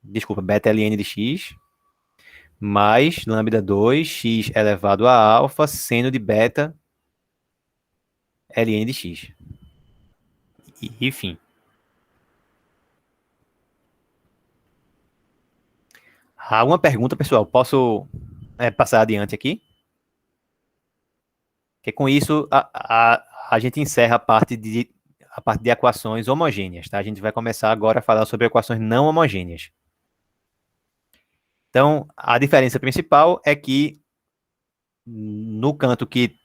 desculpa, beta ln de x, mais lambda 2, x elevado a alfa, seno de beta ln de x. E, enfim. Alguma pergunta, pessoal? Posso passar adiante aqui? Porque com isso a gente encerra a parte de equações homogêneas, tá? A gente vai começar agora a falar sobre equações não homogêneas. Então, a diferença principal é que no canto que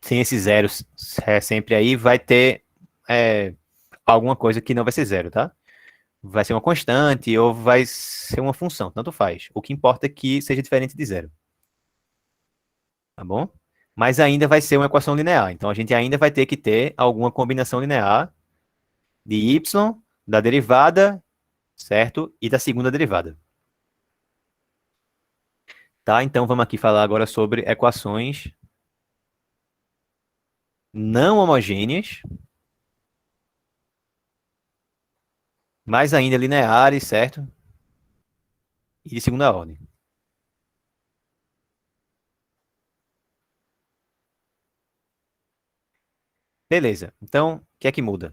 tem esses zeros sempre aí, vai ter alguma coisa que não vai ser zero, tá? Vai ser uma constante ou vai ser uma função, tanto faz. O que importa é que seja diferente de zero. Tá bom? Mas ainda vai ser uma equação linear. Então, a gente ainda vai ter que ter alguma combinação linear de y, da derivada, certo? E da segunda derivada. Tá? Então, vamos aqui falar agora sobre equações não homogêneas, mas ainda lineares, certo? E de segunda ordem. Beleza. Então, o que é que muda?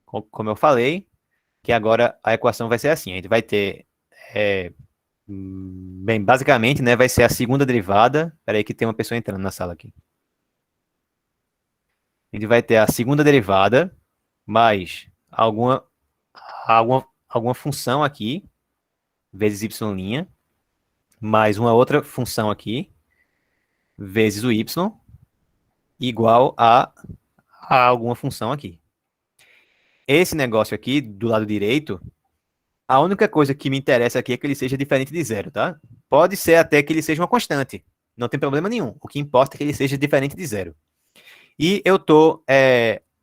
Como eu falei, que agora a equação vai ser assim. A gente vai ter, bem, basicamente, né, vai ser a segunda derivada. Espera aí que tem uma pessoa entrando na sala aqui. A gente vai ter a segunda derivada mais alguma função aqui, vezes y', mais uma outra função aqui, vezes o y, igual a alguma função aqui. Esse negócio aqui, do lado direito, a única coisa que me interessa aqui é que ele seja diferente de zero, tá? Pode ser até que ele seja uma constante. Não tem problema nenhum. O que importa é que ele seja diferente de zero. E eu estou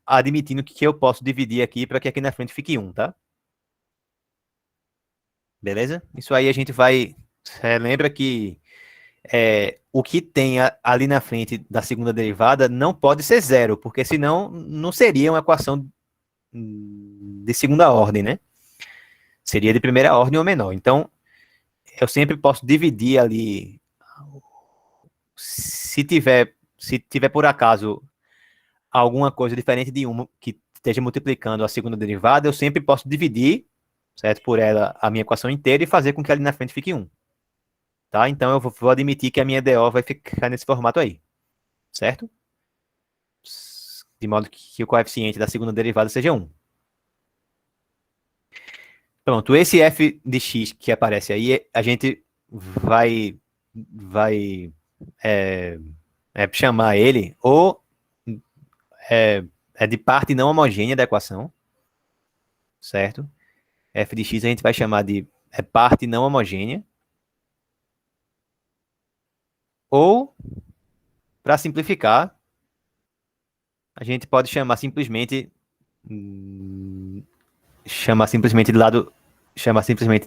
admitindo que eu posso dividir aqui para que aqui na frente fique 1, tá? Beleza? Isso aí a gente vai... lembra que o que tem ali na frente da segunda derivada não pode ser zero, porque senão não seria uma equação de segunda ordem, né? Seria de primeira ordem ou menor. Então, eu sempre posso dividir ali. Se tiver por acaso alguma coisa diferente de uma que esteja multiplicando a segunda derivada, eu sempre posso dividir, certo, por ela a minha equação inteira e fazer com que ali na frente fique 1. Tá? Então eu vou admitir que a minha DO vai ficar nesse formato aí, certo? De modo que o coeficiente da segunda derivada seja 1. Pronto, esse f de x que aparece aí, a gente vai chamar ele ou de parte não homogênea da equação, certo? F de x a gente vai chamar de parte não homogênea. Ou, para simplificar, a gente pode chamar simplesmente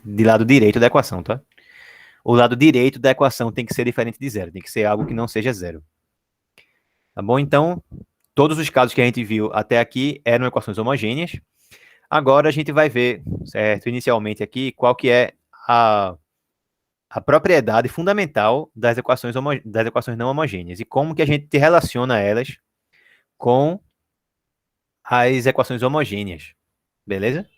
de lado direito da equação, tá? O lado direito da equação tem que ser diferente de zero, tem que ser algo que não seja zero. Tá bom? Então, todos os casos que a gente viu até aqui eram equações homogêneas. Agora a gente vai ver, certo, inicialmente aqui, qual que é a propriedade fundamental das equações não homogêneas e como que a gente relaciona elas com as equações homogêneas, beleza?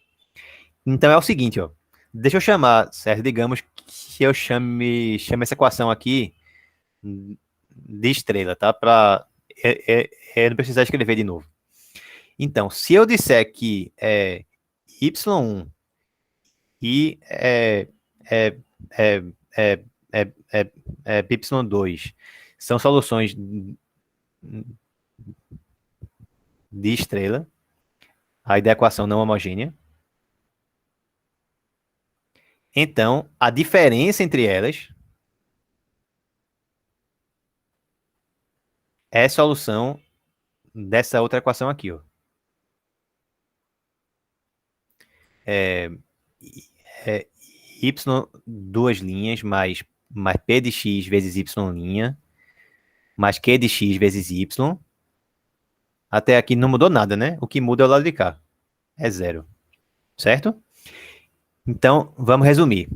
Então é o seguinte, ó. Deixa eu chamar, certo? Digamos que eu chame essa equação aqui de estrela, tá? Não precisar escrever de novo. Então, se eu disser que y1 e y2 são soluções de estrela, aí da equação não homogênea, então a diferença entre elas é solução dessa outra equação aqui, ó. Y, duas linhas, mais P de x vezes Y', mais Q de x vezes Y. Até aqui não mudou nada, né? O que muda é o lado de cá. É zero. Certo? Então, vamos resumir.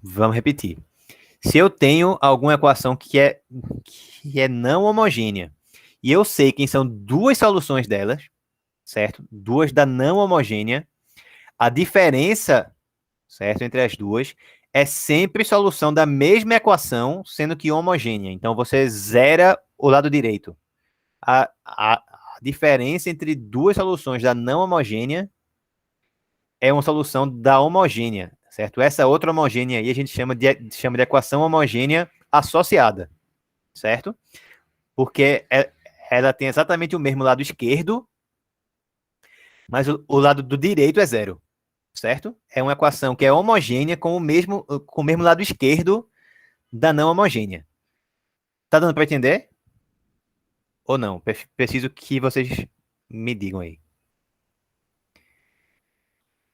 Vamos repetir. Se eu tenho alguma equação que é não homogênea, e eu sei quem são duas soluções delas, certo? Duas da não homogênea, a diferença, certo, entre as duas é sempre solução da mesma equação, sendo que homogênea. Então, você zera o lado direito. A diferença entre duas soluções da não homogênea é uma solução da homogênea, certo? Essa outra homogênea aí a gente chama de equação homogênea associada, certo? Porque ela tem exatamente o mesmo lado esquerdo, mas o lado do direito é zero, certo? É uma equação que é homogênea com o mesmo lado esquerdo da não homogênea. Tá dando para entender? Ou não? Preciso que vocês me digam aí.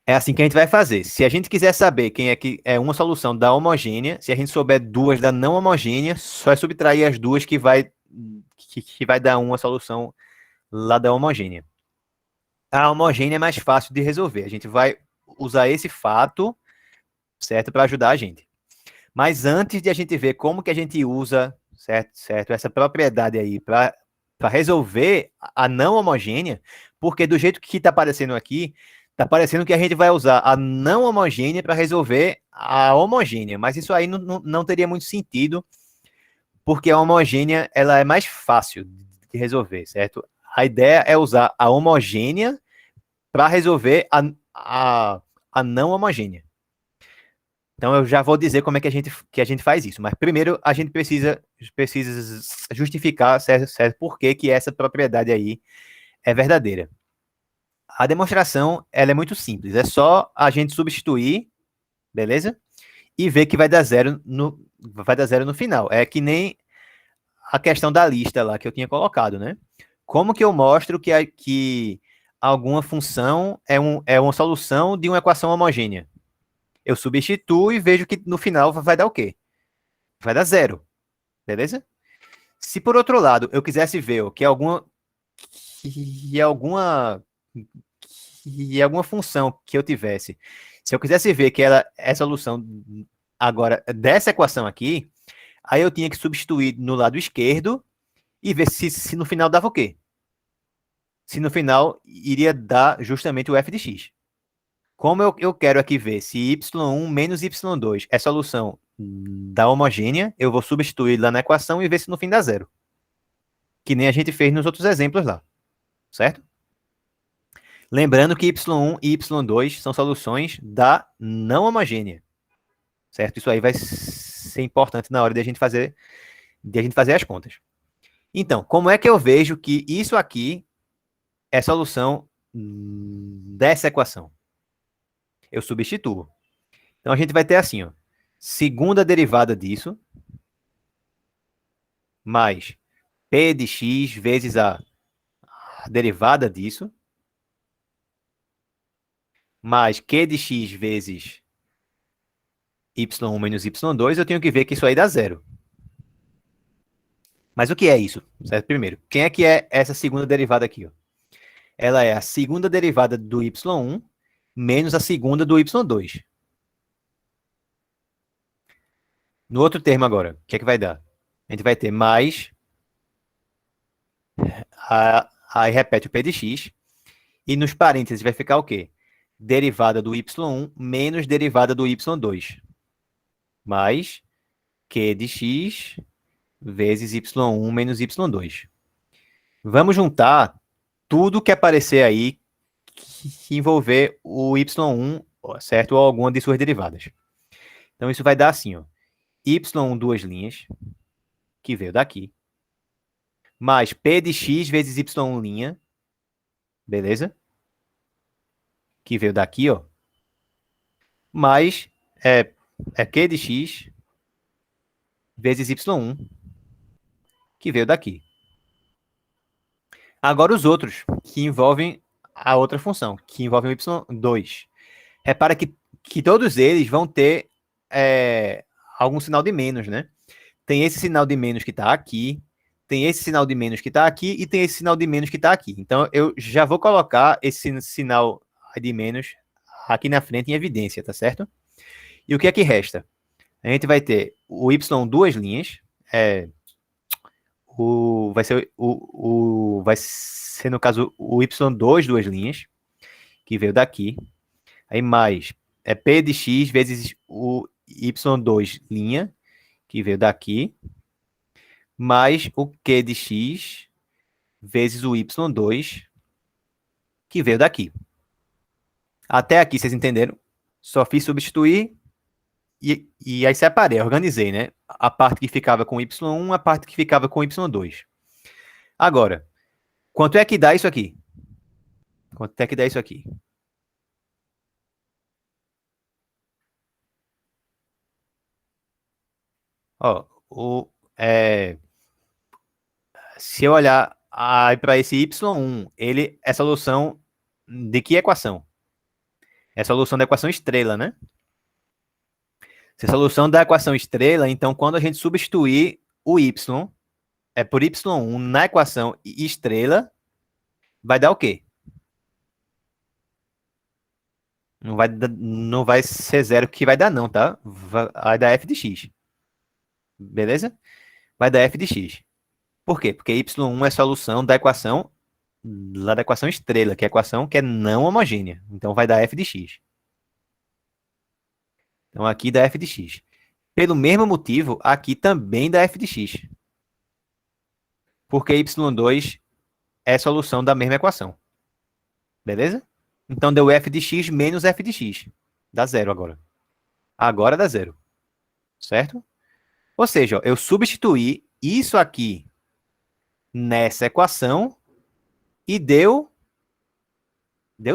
É assim que a gente vai fazer. Se a gente quiser saber quem é que é uma solução da homogênea, se a gente souber duas da não homogênea, só é subtrair as duas que vai dar uma solução lá da homogênea. A homogênea é mais fácil de resolver. A gente vai usar esse fato, certo, para ajudar a gente. Mas antes de a gente ver como que a gente usa, certo, essa propriedade aí para resolver a não homogênea, porque do jeito que está aparecendo aqui, está parecendo que a gente vai usar a não homogênea para resolver a homogênea, mas isso aí não teria muito sentido, porque a homogênea ela é mais fácil de resolver, certo? A ideia é usar a homogênea para resolver a não homogênea. Então eu já vou dizer como é que a gente faz isso, mas primeiro a gente precisa justificar certo por que essa propriedade aí é verdadeira. A demonstração ela é muito simples, é só a gente substituir, beleza? E ver que vai dar zero no final. É que nem a questão da lista lá que eu tinha colocado, né? Como que eu mostro que alguma função é uma solução de uma equação homogênea? Eu substituo e vejo que no final vai dar o quê? Vai dar zero, Beleza? Se por outro lado eu quisesse ver que alguma função que eu tivesse, se eu quisesse ver que ela é solução agora dessa equação aqui, aí eu tinha que substituir no lado esquerdo e ver se no final dava o quê? Se no final iria dar justamente o f de x. Como eu quero aqui ver se y1 menos y2 é solução da homogênea, eu vou substituir lá na equação e ver se no fim dá zero. Que nem a gente fez nos outros exemplos lá, certo? Lembrando que y1 e y2 são soluções da não homogênea, certo? Isso aí vai ser importante na hora de a gente fazer as contas. Então, como é que eu vejo que isso aqui é solução dessa equação? Eu substituo. Então, a gente vai ter assim, ó, segunda derivada disso, mais p de x vezes a derivada disso, mais q de x vezes y1 menos y2, eu tenho que ver que isso aí dá zero. Mas o que é isso? Certo? Primeiro, quem é que é essa segunda derivada aqui? Ó? Ela é a segunda derivada do y1 menos a segunda do y2. No outro termo agora, o que é que vai dar? A gente vai ter mais, aí repete o p de x, e nos parênteses vai ficar o quê? Derivada do y1 menos derivada do y2. Mais q de x vezes y1 menos y2. Vamos juntar tudo que aparecer aí que envolver o y1, certo? Ou alguma de suas derivadas. Então, isso vai dar assim, ó. Y1, duas linhas, que veio daqui, mais P de x vezes Y1', beleza? Que veio daqui, ó. Mais Q de x vezes Y1, que veio daqui. Agora os outros, que envolvem a outra função, que envolvem o Y2. Repara que todos eles vão ter algum sinal de menos, né? Tem esse sinal de menos que está aqui, tem esse sinal de menos que está aqui e tem esse sinal de menos que está aqui. Então, eu já vou colocar esse sinal de menos aqui na frente em evidência, tá certo? E o que é que resta? A gente vai ter o y duas linhas, vai ser no caso o y2 duas linhas, que veio daqui, aí mais p de x vezes o y2 linha, que veio daqui, mais o q de x vezes o y2, que veio daqui. Até aqui, vocês entenderam? Só fiz substituir e aí separei, organizei, né? A parte que ficava com y1, a parte que ficava com y2. Agora, quanto é que dá isso aqui? Quanto é que dá isso aqui? Ó, se eu olhar para esse y1, ele é solução de que equação? É solução da equação estrela, né? Se é solução da equação estrela, então quando a gente substituir o y por y1 na equação estrela, vai dar o quê? Não vai ser zero que vai dar não, tá? Vai dar f de x. Beleza? Vai dar f de x. Por quê? Porque y1 é solução da equação lá da equação estrela, que é a equação que é não homogênea. Então vai dar f de x. Então aqui dá f de x. Pelo mesmo motivo, aqui também dá f de x. Porque y2 é solução da mesma equação. Beleza? Então deu f de x menos f de x. Dá zero agora. Agora dá zero. Certo? Ou seja, ó, eu substituí isso aqui nessa equação e deu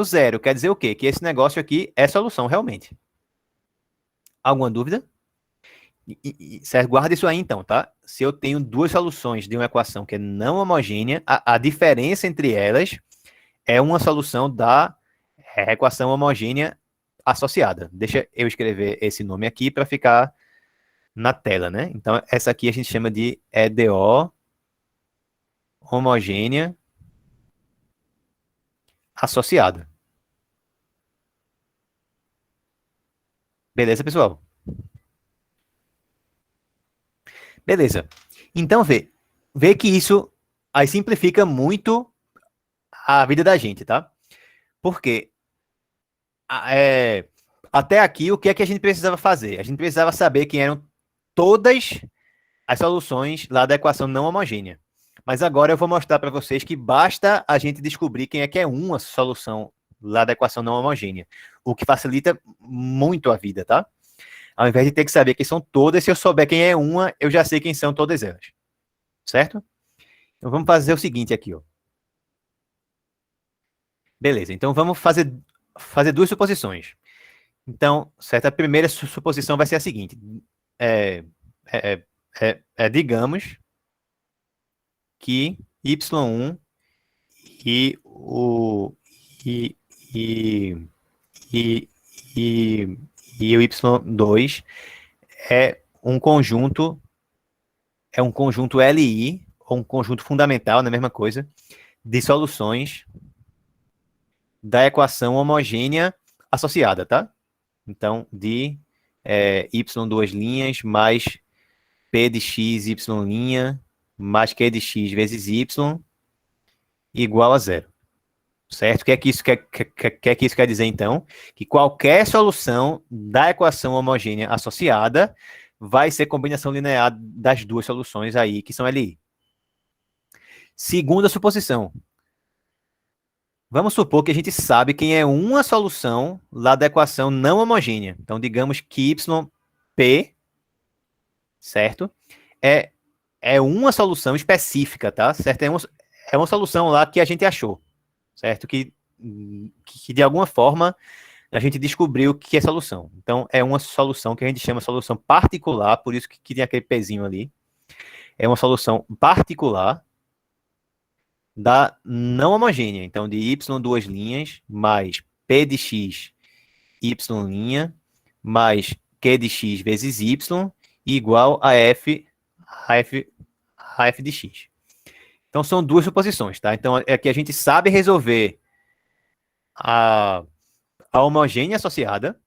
zero. Quer dizer o quê? Que esse negócio aqui é solução realmente. Alguma dúvida? Certo? Guarda isso aí então, tá? Se eu tenho duas soluções de uma equação que é não homogênea, a diferença entre elas é uma solução da equação homogênea associada. Deixa eu escrever esse nome aqui para ficar na tela, né? Então, essa aqui a gente chama de EDO homogênea associada. Beleza, pessoal? Beleza. Então, vê que isso aí simplifica muito a vida da gente, tá? Porque até aqui, o que é que a gente precisava fazer? A gente precisava saber quem eram todas as soluções lá da equação não homogênea. Mas agora eu vou mostrar para vocês que basta a gente descobrir quem é que é uma solução lá da equação não homogênea, o que facilita muito a vida, tá? Ao invés de ter que saber quem são todas, se eu souber quem é uma, eu já sei quem são todas elas. Certo? Então vamos fazer o seguinte aqui, ó. Beleza, então vamos fazer duas suposições. Então, certo, a primeira suposição vai ser a seguinte. É, digamos que y1 e o e, e, e, e, e o y2 é um conjunto LI, ou um conjunto fundamental, na mesma coisa, de soluções da equação homogênea associada, tá? Então, de y duas linhas mais p de x, y' mais q de x vezes y igual a zero. Certo? O que é que isso quer dizer, então? Que qualquer solução da equação homogênea associada vai ser combinação linear das duas soluções aí, que são LI. Segunda suposição. Vamos supor que a gente sabe quem é uma solução lá da equação não homogênea. Então, digamos que yp, certo? É uma solução específica, tá? Certo? É uma solução lá que a gente achou, certo? Que de alguma forma a gente descobriu que é solução. Então, é uma solução que a gente chama solução particular, por isso que tem aquele pezinho ali. É uma solução particular da não homogênea. Então, de y duas linhas mais p de x y' mais q de x vezes y igual a f de x. Então, são duas suposições, tá? Então, é que a gente sabe resolver a homogênea associada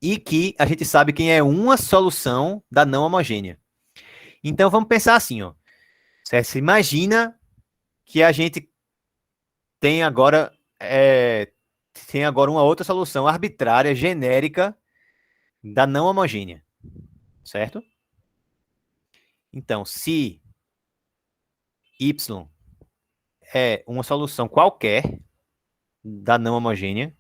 e que a gente sabe quem é uma solução da não homogênea. Então, vamos pensar assim, ó. Você imagina que a gente tem agora uma outra solução arbitrária, genérica, da não homogênea, certo? Então, se y é uma solução qualquer da não homogênea,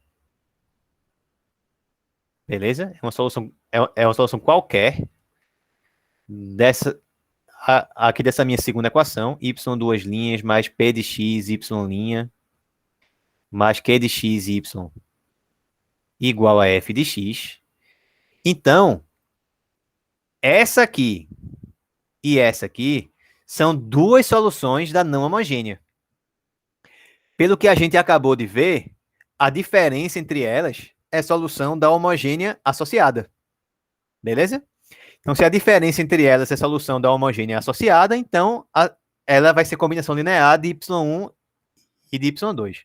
beleza? É uma solução qualquer aqui dessa minha segunda equação, y duas linhas mais p de x, y' mais q de x, y igual a f de x. Então, essa aqui e essa aqui são duas soluções da não homogênea. Pelo que a gente acabou de ver, a diferença entre elas é solução da homogênea associada. Beleza? Então, se a diferença entre elas é solução da homogênea associada, então ela vai ser combinação linear de y1 e de y2.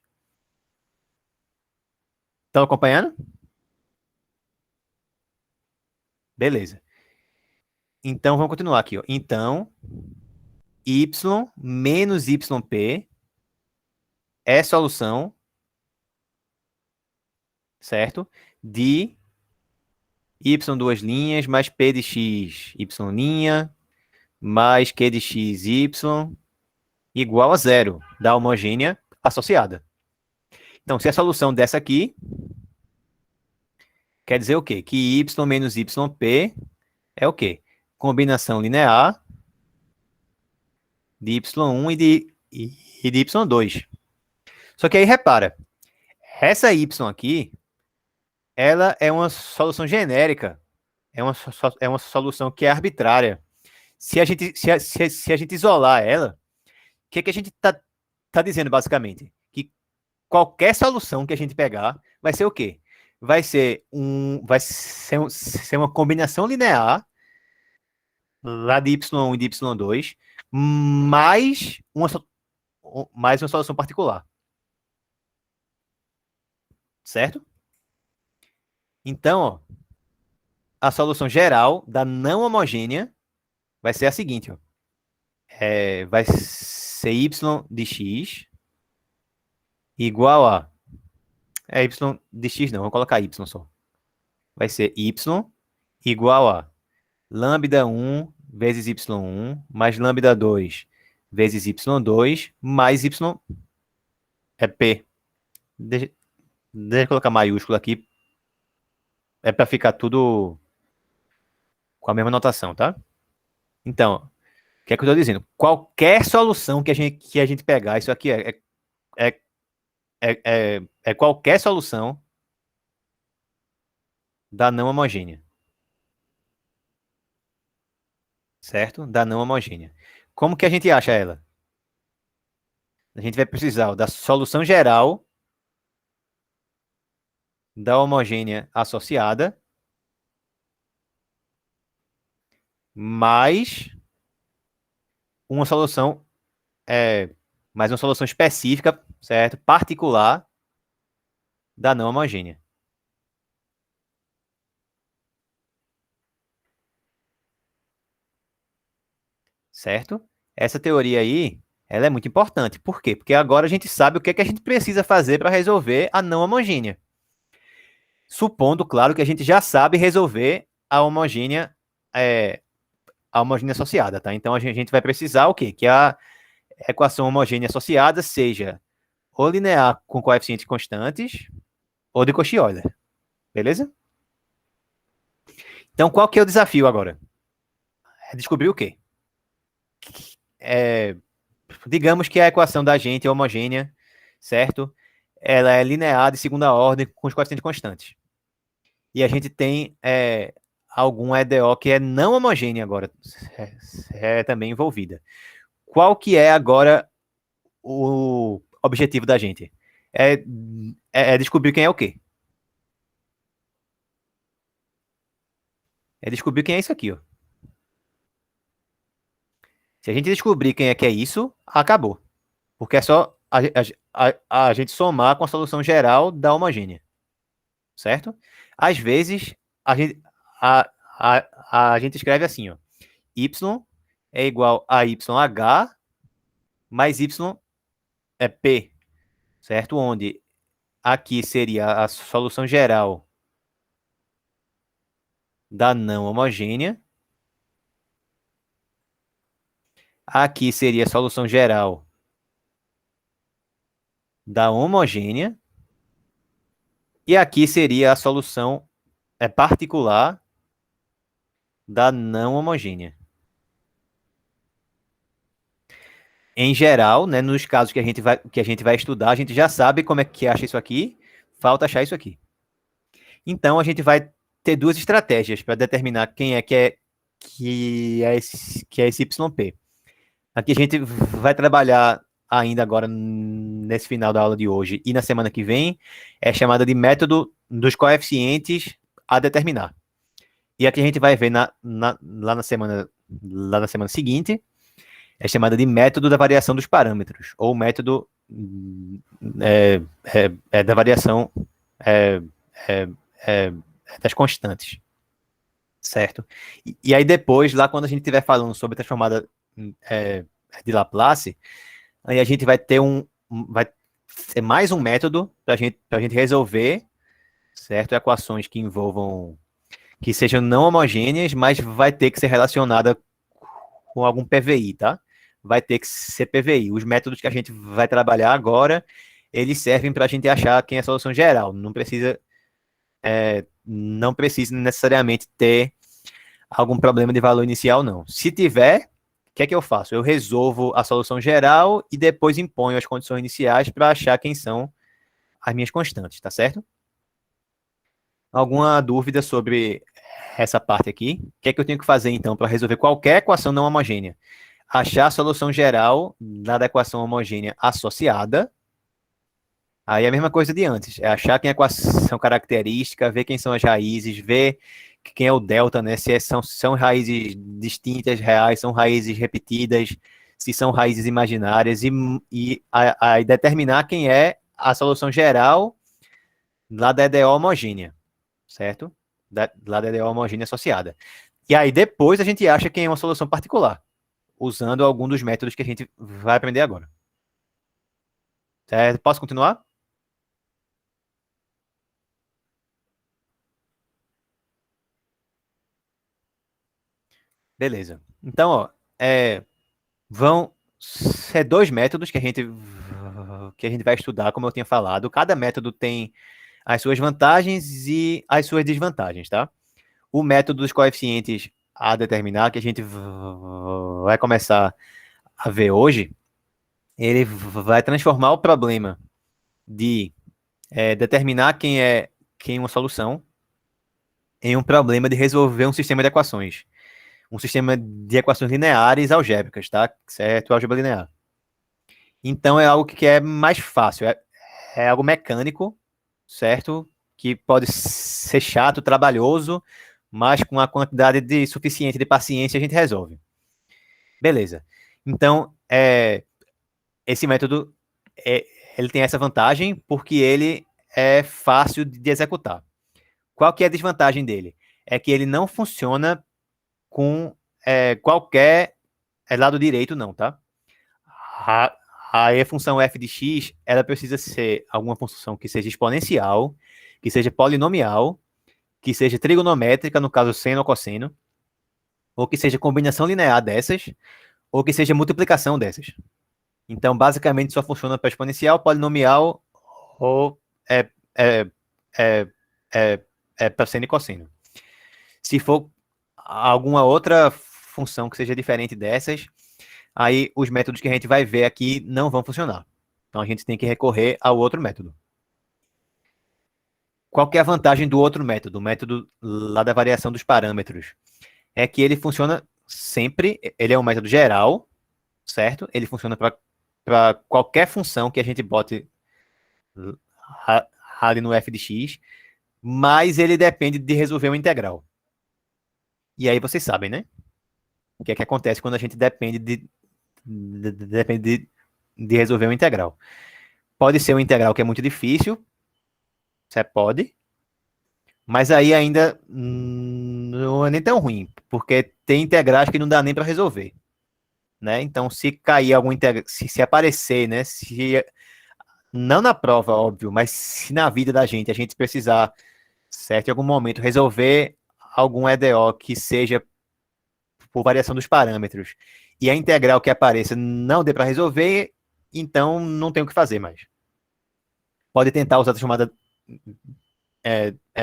Estão acompanhando? Beleza. Então, vamos continuar aqui. Ó. Então, y menos yp é solução, certo? De y duas linhas mais p de x, y' mais q de x, y igual a zero da homogênea associada. Então, se a solução dessa aqui quer dizer o quê? Que y menos yp é o quê? Combinação linear de y1 e de y2. Só que aí, repara, essa y aqui, ela é uma solução genérica, é uma solução que é arbitrária. Se a gente isolar ela, o que a gente tá dizendo, basicamente? Que qualquer solução que a gente pegar vai ser o quê? Vai ser uma combinação linear lá de y1 e de y2, mais uma solução particular. Certo? Então, ó, a solução geral da não homogênea vai ser a seguinte, ó. Vai ser y de x igual a... y de x não, vamos colocar y só. Vai ser y igual a lambda 1 vezes y1 mais lambda 2 vezes y2 mais y é p. Deixa eu colocar maiúsculo aqui. É para ficar tudo com a mesma notação, tá? Então, o que é que eu estou dizendo? Qualquer solução que a gente pegar, isso aqui é, é qualquer solução da não homogênea. Certo? Da não homogênea. Como que a gente acha ela? A gente vai precisar da solução geral da homogênea associada mais uma solução mais uma solução específica, certo? Particular da não homogênea. Certo? Essa teoria aí, ela é muito importante. Por quê? Porque agora a gente sabe o que é que a gente precisa fazer para resolver a não homogênea. Supondo, claro, que a gente já sabe resolver a homogênea associada, tá? Então a gente vai precisar o quê? Que a equação homogênea associada seja ou linear com coeficientes constantes ou de Cauchy-Euler. Beleza? Então qual que é o desafio agora? É descobrir o quê? Digamos que a equação da gente é homogênea, certo? Ela é linear de segunda ordem com os coeficientes constantes. E a gente tem algum EDO que é não homogênea agora, também envolvida. Qual que é agora o objetivo da gente? É descobrir quem é o quê? É descobrir quem é isso aqui, ó. Se a gente descobrir quem é que é isso, acabou. Porque é só a gente somar com a solução geral da homogênea. Certo? Às vezes, a gente escreve assim, ó. Y é igual a YH mais Y é P. Certo? Onde aqui seria a solução geral da não homogênea. Aqui seria a solução geral da homogênea. E aqui seria a solução particular da não homogênea. Em geral, né, nos casos que a gente vai estudar, a gente já sabe como é que acha isso aqui, falta achar isso aqui. Então, a gente vai ter duas estratégias para determinar quem é esse YP. Aqui a gente vai trabalhar ainda agora nesse final da aula de hoje e na semana que vem, é chamada de método dos coeficientes a determinar. E aqui a gente vai ver lá na semana seguinte, é chamada de método da variação dos parâmetros, ou método da variação das constantes. Certo? E aí depois, lá quando a gente estiver falando sobre a transformada de Laplace, aí a gente vai ter vai ser mais um método para a gente resolver, certo? Equações que envolvam, que sejam não homogêneas, mas vai ter que ser relacionada com algum PVI, tá? Vai ter que ser PVI. Os métodos que a gente vai trabalhar agora, eles servem para a gente achar quem é a solução geral. Não precisa necessariamente ter algum problema de valor inicial, não. Se tiver, o que é que eu faço? Eu resolvo a solução geral e depois imponho as condições iniciais para achar quem são as minhas constantes, tá certo? Alguma dúvida sobre essa parte aqui? O que é que eu tenho que fazer, então, para resolver qualquer equação não homogênea? Achar a solução geral da equação homogênea associada. Aí é a mesma coisa de antes. É achar quem é a equação característica, ver quem são as raízes, ver quem é o delta, né? Se são raízes distintas, reais, são raízes repetidas, se são raízes imaginárias, e determinar quem é a solução geral lá da EDO homogênea, certo? Lá da EDO homogênea associada. E aí depois a gente acha quem é uma solução particular, usando algum dos métodos que a gente vai aprender agora. Posso continuar? Beleza. Então, ó, vão ser dois métodos que a gente vai estudar, como eu tinha falado. Cada método tem as suas vantagens e as suas desvantagens, tá? O método dos coeficientes a determinar, que a gente vai começar a ver hoje, ele vai transformar o problema de determinar quem é uma solução em um problema de resolver um sistema de equações. Um sistema de equações lineares algébricas, tá? Certo? Álgebra linear. Então é algo que é mais fácil, é algo mecânico, certo? Que pode ser chato, trabalhoso, mas com a quantidade suficiente de paciência a gente resolve. Beleza. Então, esse método, ele tem essa vantagem porque ele é fácil de executar. Qual que é a desvantagem dele? É que ele não funciona com qualquer lado direito, não, tá? A função f de x, ela precisa ser alguma função que seja exponencial, que seja polinomial, que seja trigonométrica, no caso seno ou cosseno, ou que seja combinação linear dessas, ou que seja multiplicação dessas. Então, basicamente, só funciona para exponencial, polinomial ou para seno e cosseno. Se for alguma outra função que seja diferente dessas, aí os métodos que a gente vai ver aqui não vão funcionar. Então a gente tem que recorrer ao outro método. Qual que é a vantagem do outro método? O método lá da variação dos parâmetros. É que ele funciona sempre, ele é um método geral, certo? Ele funciona para qualquer função que a gente bote ali no f de x, mas ele depende de resolver uma integral. E aí vocês sabem, né? O que é que acontece quando a gente depende de resolver uma integral. Pode ser uma integral que é muito difícil, você pode, mas aí ainda não é nem tão ruim, porque tem integrais que não dá nem para resolver, né? Então, se cair algum integral, se aparecer, né? Se não na prova, óbvio, mas se na vida da gente a gente precisar, certo, em algum momento resolver algum EDO que seja por variação dos parâmetros e a integral que apareça não dê para resolver, então não tem o que fazer mais. Pode tentar usar a chamada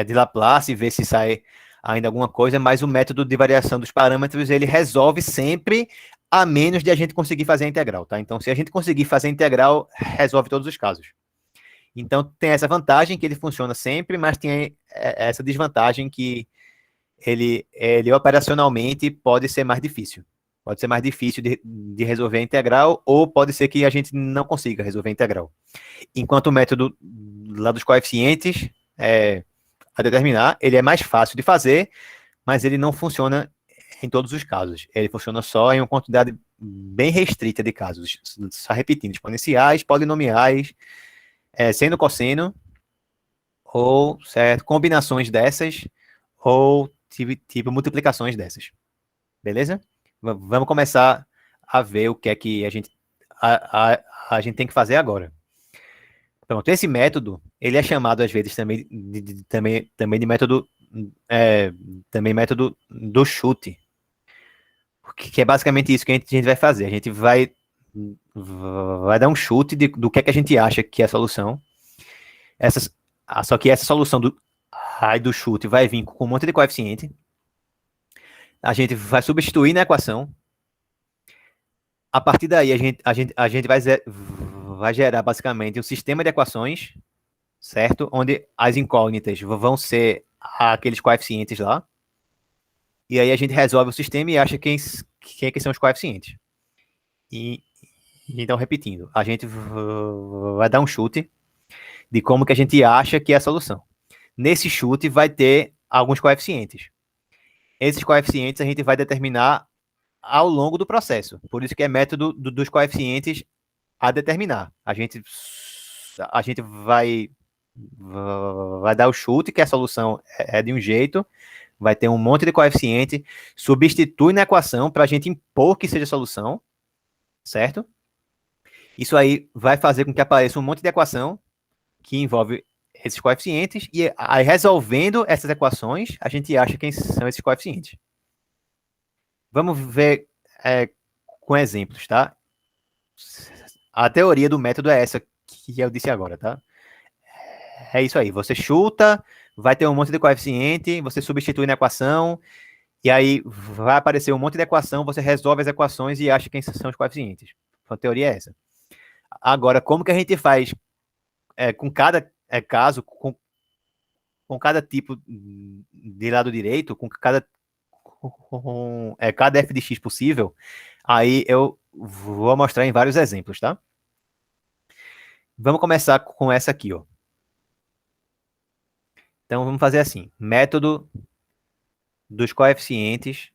de Laplace e ver se sai ainda alguma coisa, mas o método de variação dos parâmetros ele resolve sempre, a menos de a gente conseguir fazer a integral, tá? Então, se a gente conseguir fazer a integral, resolve todos os casos. Então, tem essa vantagem que ele funciona sempre, mas tem essa desvantagem que ele operacionalmente pode ser mais difícil. Pode ser mais difícil de resolver a integral, ou pode ser que a gente não consiga resolver a integral. Enquanto o método lá dos coeficientes, a determinar, ele é mais fácil de fazer, mas ele não funciona em todos os casos. Ele funciona só em uma quantidade bem restrita de casos. Só repetindo, exponenciais, polinomiais, seno, cosseno, ou certo, combinações dessas, ou tipo multiplicações dessas. Beleza? Vamos começar a ver o que é que a gente tem que fazer agora. Pronto, esse método, ele é chamado às vezes também de método, também método do chute, que é basicamente isso que a gente vai fazer. A gente vai dar um chute do que é que a gente acha que é a solução. Só que essa solução do chute vai vir com um monte de coeficiente. A gente vai substituir na equação. A partir daí, a gente vai gerar basicamente um sistema de equações, certo? Onde as incógnitas vão ser aqueles coeficientes lá. E aí a gente resolve o sistema e acha quem é que são os coeficientes. Então, repetindo, a gente vai dar um chute de como que a gente acha que é a solução. Nesse chute vai ter alguns coeficientes. esses coeficientes a gente vai determinar ao longo do processo. Por isso que é método dos coeficientes a determinar. A gente vai dar o chute que a solução é de um jeito, vai ter um monte de coeficiente, substitui na equação para a gente impor que seja solução, certo? Isso aí vai fazer com que apareça um monte de equação que envolve esses coeficientes, e aí resolvendo essas equações, a gente acha quem são esses coeficientes. Vamos ver com exemplos, tá? A teoria do método é essa que eu disse agora, tá? É isso aí, você chuta, vai ter um monte de coeficiente, você substitui na equação, e aí vai aparecer um monte de equação, você resolve as equações e acha quem são os coeficientes. A teoria é essa. Agora, como que a gente faz com cada caso, com cada tipo de lado direito, com cada f de x possível, aí eu vou mostrar em vários exemplos, tá? Vamos começar com essa aqui, ó. Então, vamos fazer assim, método dos coeficientes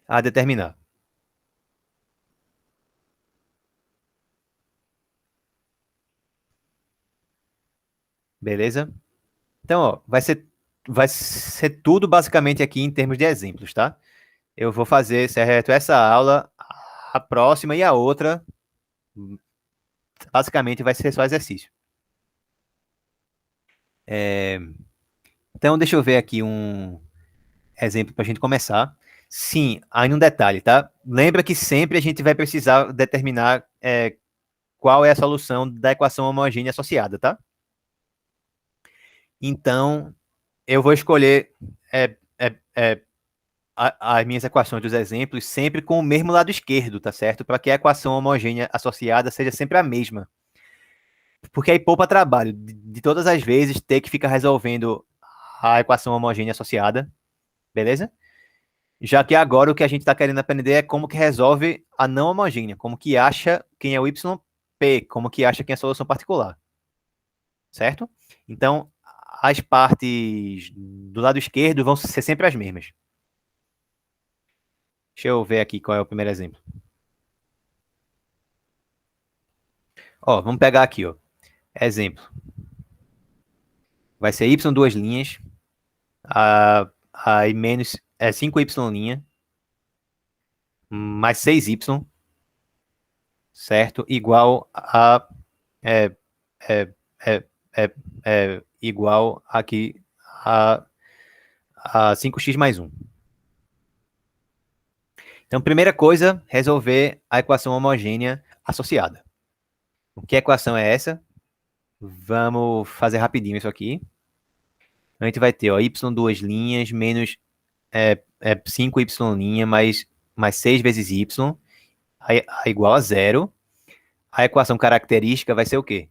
a determinar. Beleza? Então, ó, vai ser tudo basicamente aqui em termos de exemplos, tá? Eu vou fazer, certo, essa aula, a próxima e a outra, basicamente vai ser só exercício. Então, deixa eu ver aqui um exemplo para a gente começar. Sim, aí um detalhe, tá? Lembra que sempre a gente vai precisar determinar qual é a solução da equação homogênea associada, tá? Então, eu vou escolher as minhas equações dos exemplos sempre com o mesmo lado esquerdo, tá certo? Para que a equação homogênea associada seja sempre a mesma. Porque aí poupa trabalho de todas as vezes ter que ficar resolvendo a equação homogênea associada, beleza? Já que agora o que a gente está querendo aprender é como que resolve a não homogênea, como que acha quem é o YP, como que acha quem é a solução particular, certo? Então, as partes do lado esquerdo vão ser sempre as mesmas. Deixa eu ver aqui qual é o primeiro exemplo. Ó, vamos pegar aqui, ó. Exemplo. Vai ser y duas linhas, aí menos 5y linha, mais 6y, certo? Igual a é, é, é, igual aqui a 5x mais 1. Então, primeira coisa, resolver a equação homogênea associada. O que equação é essa? Vamos fazer rapidinho isso aqui. A gente vai ter, ó, y duas linhas menos 5y' mais 6 vezes y, igual a zero. A equação característica vai ser o quê?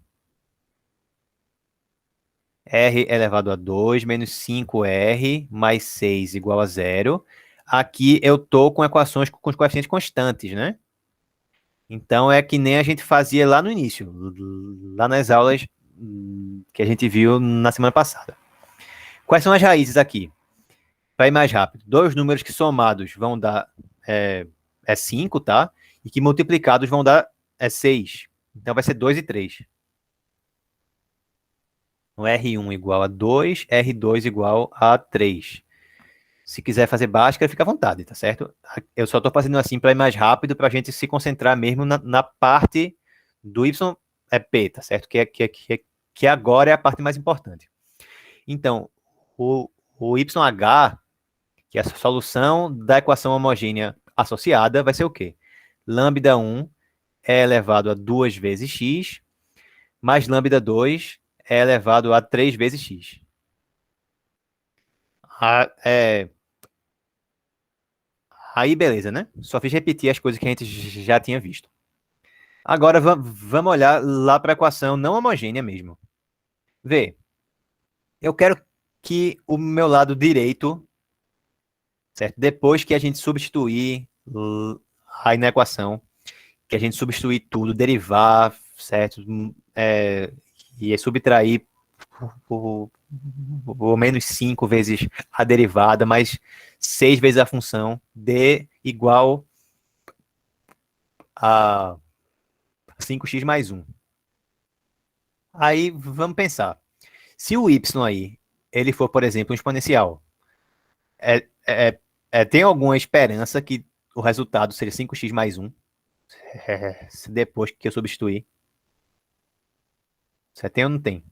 R elevado a 2 menos 5R mais 6 igual a zero. Aqui eu tô com equações com os coeficientes constantes, né? Então é que nem a gente fazia lá no início, lá nas aulas que a gente viu na semana passada. Quais são as raízes aqui? Para ir mais rápido, dois números que somados vão dar 5, tá? E que multiplicados vão dar 6. Então vai ser 2 e 3. O R1 igual a 2, R2 igual a 3. Se quiser fazer Bhaskara, fica à vontade, tá certo? Eu só estou fazendo assim para ir mais rápido, para a gente se concentrar mesmo na parte do YP, tá certo? Que agora é a parte mais importante. Então, o YH, que é a solução da equação homogênea associada, vai ser o quê? Lambda 1 é elevado a 2 vezes x, mais lambda 2 é elevado a 3 vezes x. Aí, beleza, né? Só fiz repetir as coisas que a gente já tinha visto. Agora, vamos olhar lá para a equação não homogênea mesmo. Vê, eu quero que o meu lado direito, certo? Depois que a gente substituir aí na equação, que a gente substituir tudo, derivar, certo? E subtrair ou menos 5 vezes a derivada, mais 6 vezes a função, d igual a 5x mais 1. Aí, vamos pensar. Se o y aí, ele for, por exemplo, um exponencial, tem alguma esperança que o resultado seja 5x mais 1, depois que eu substituir? Você tem ou não tem?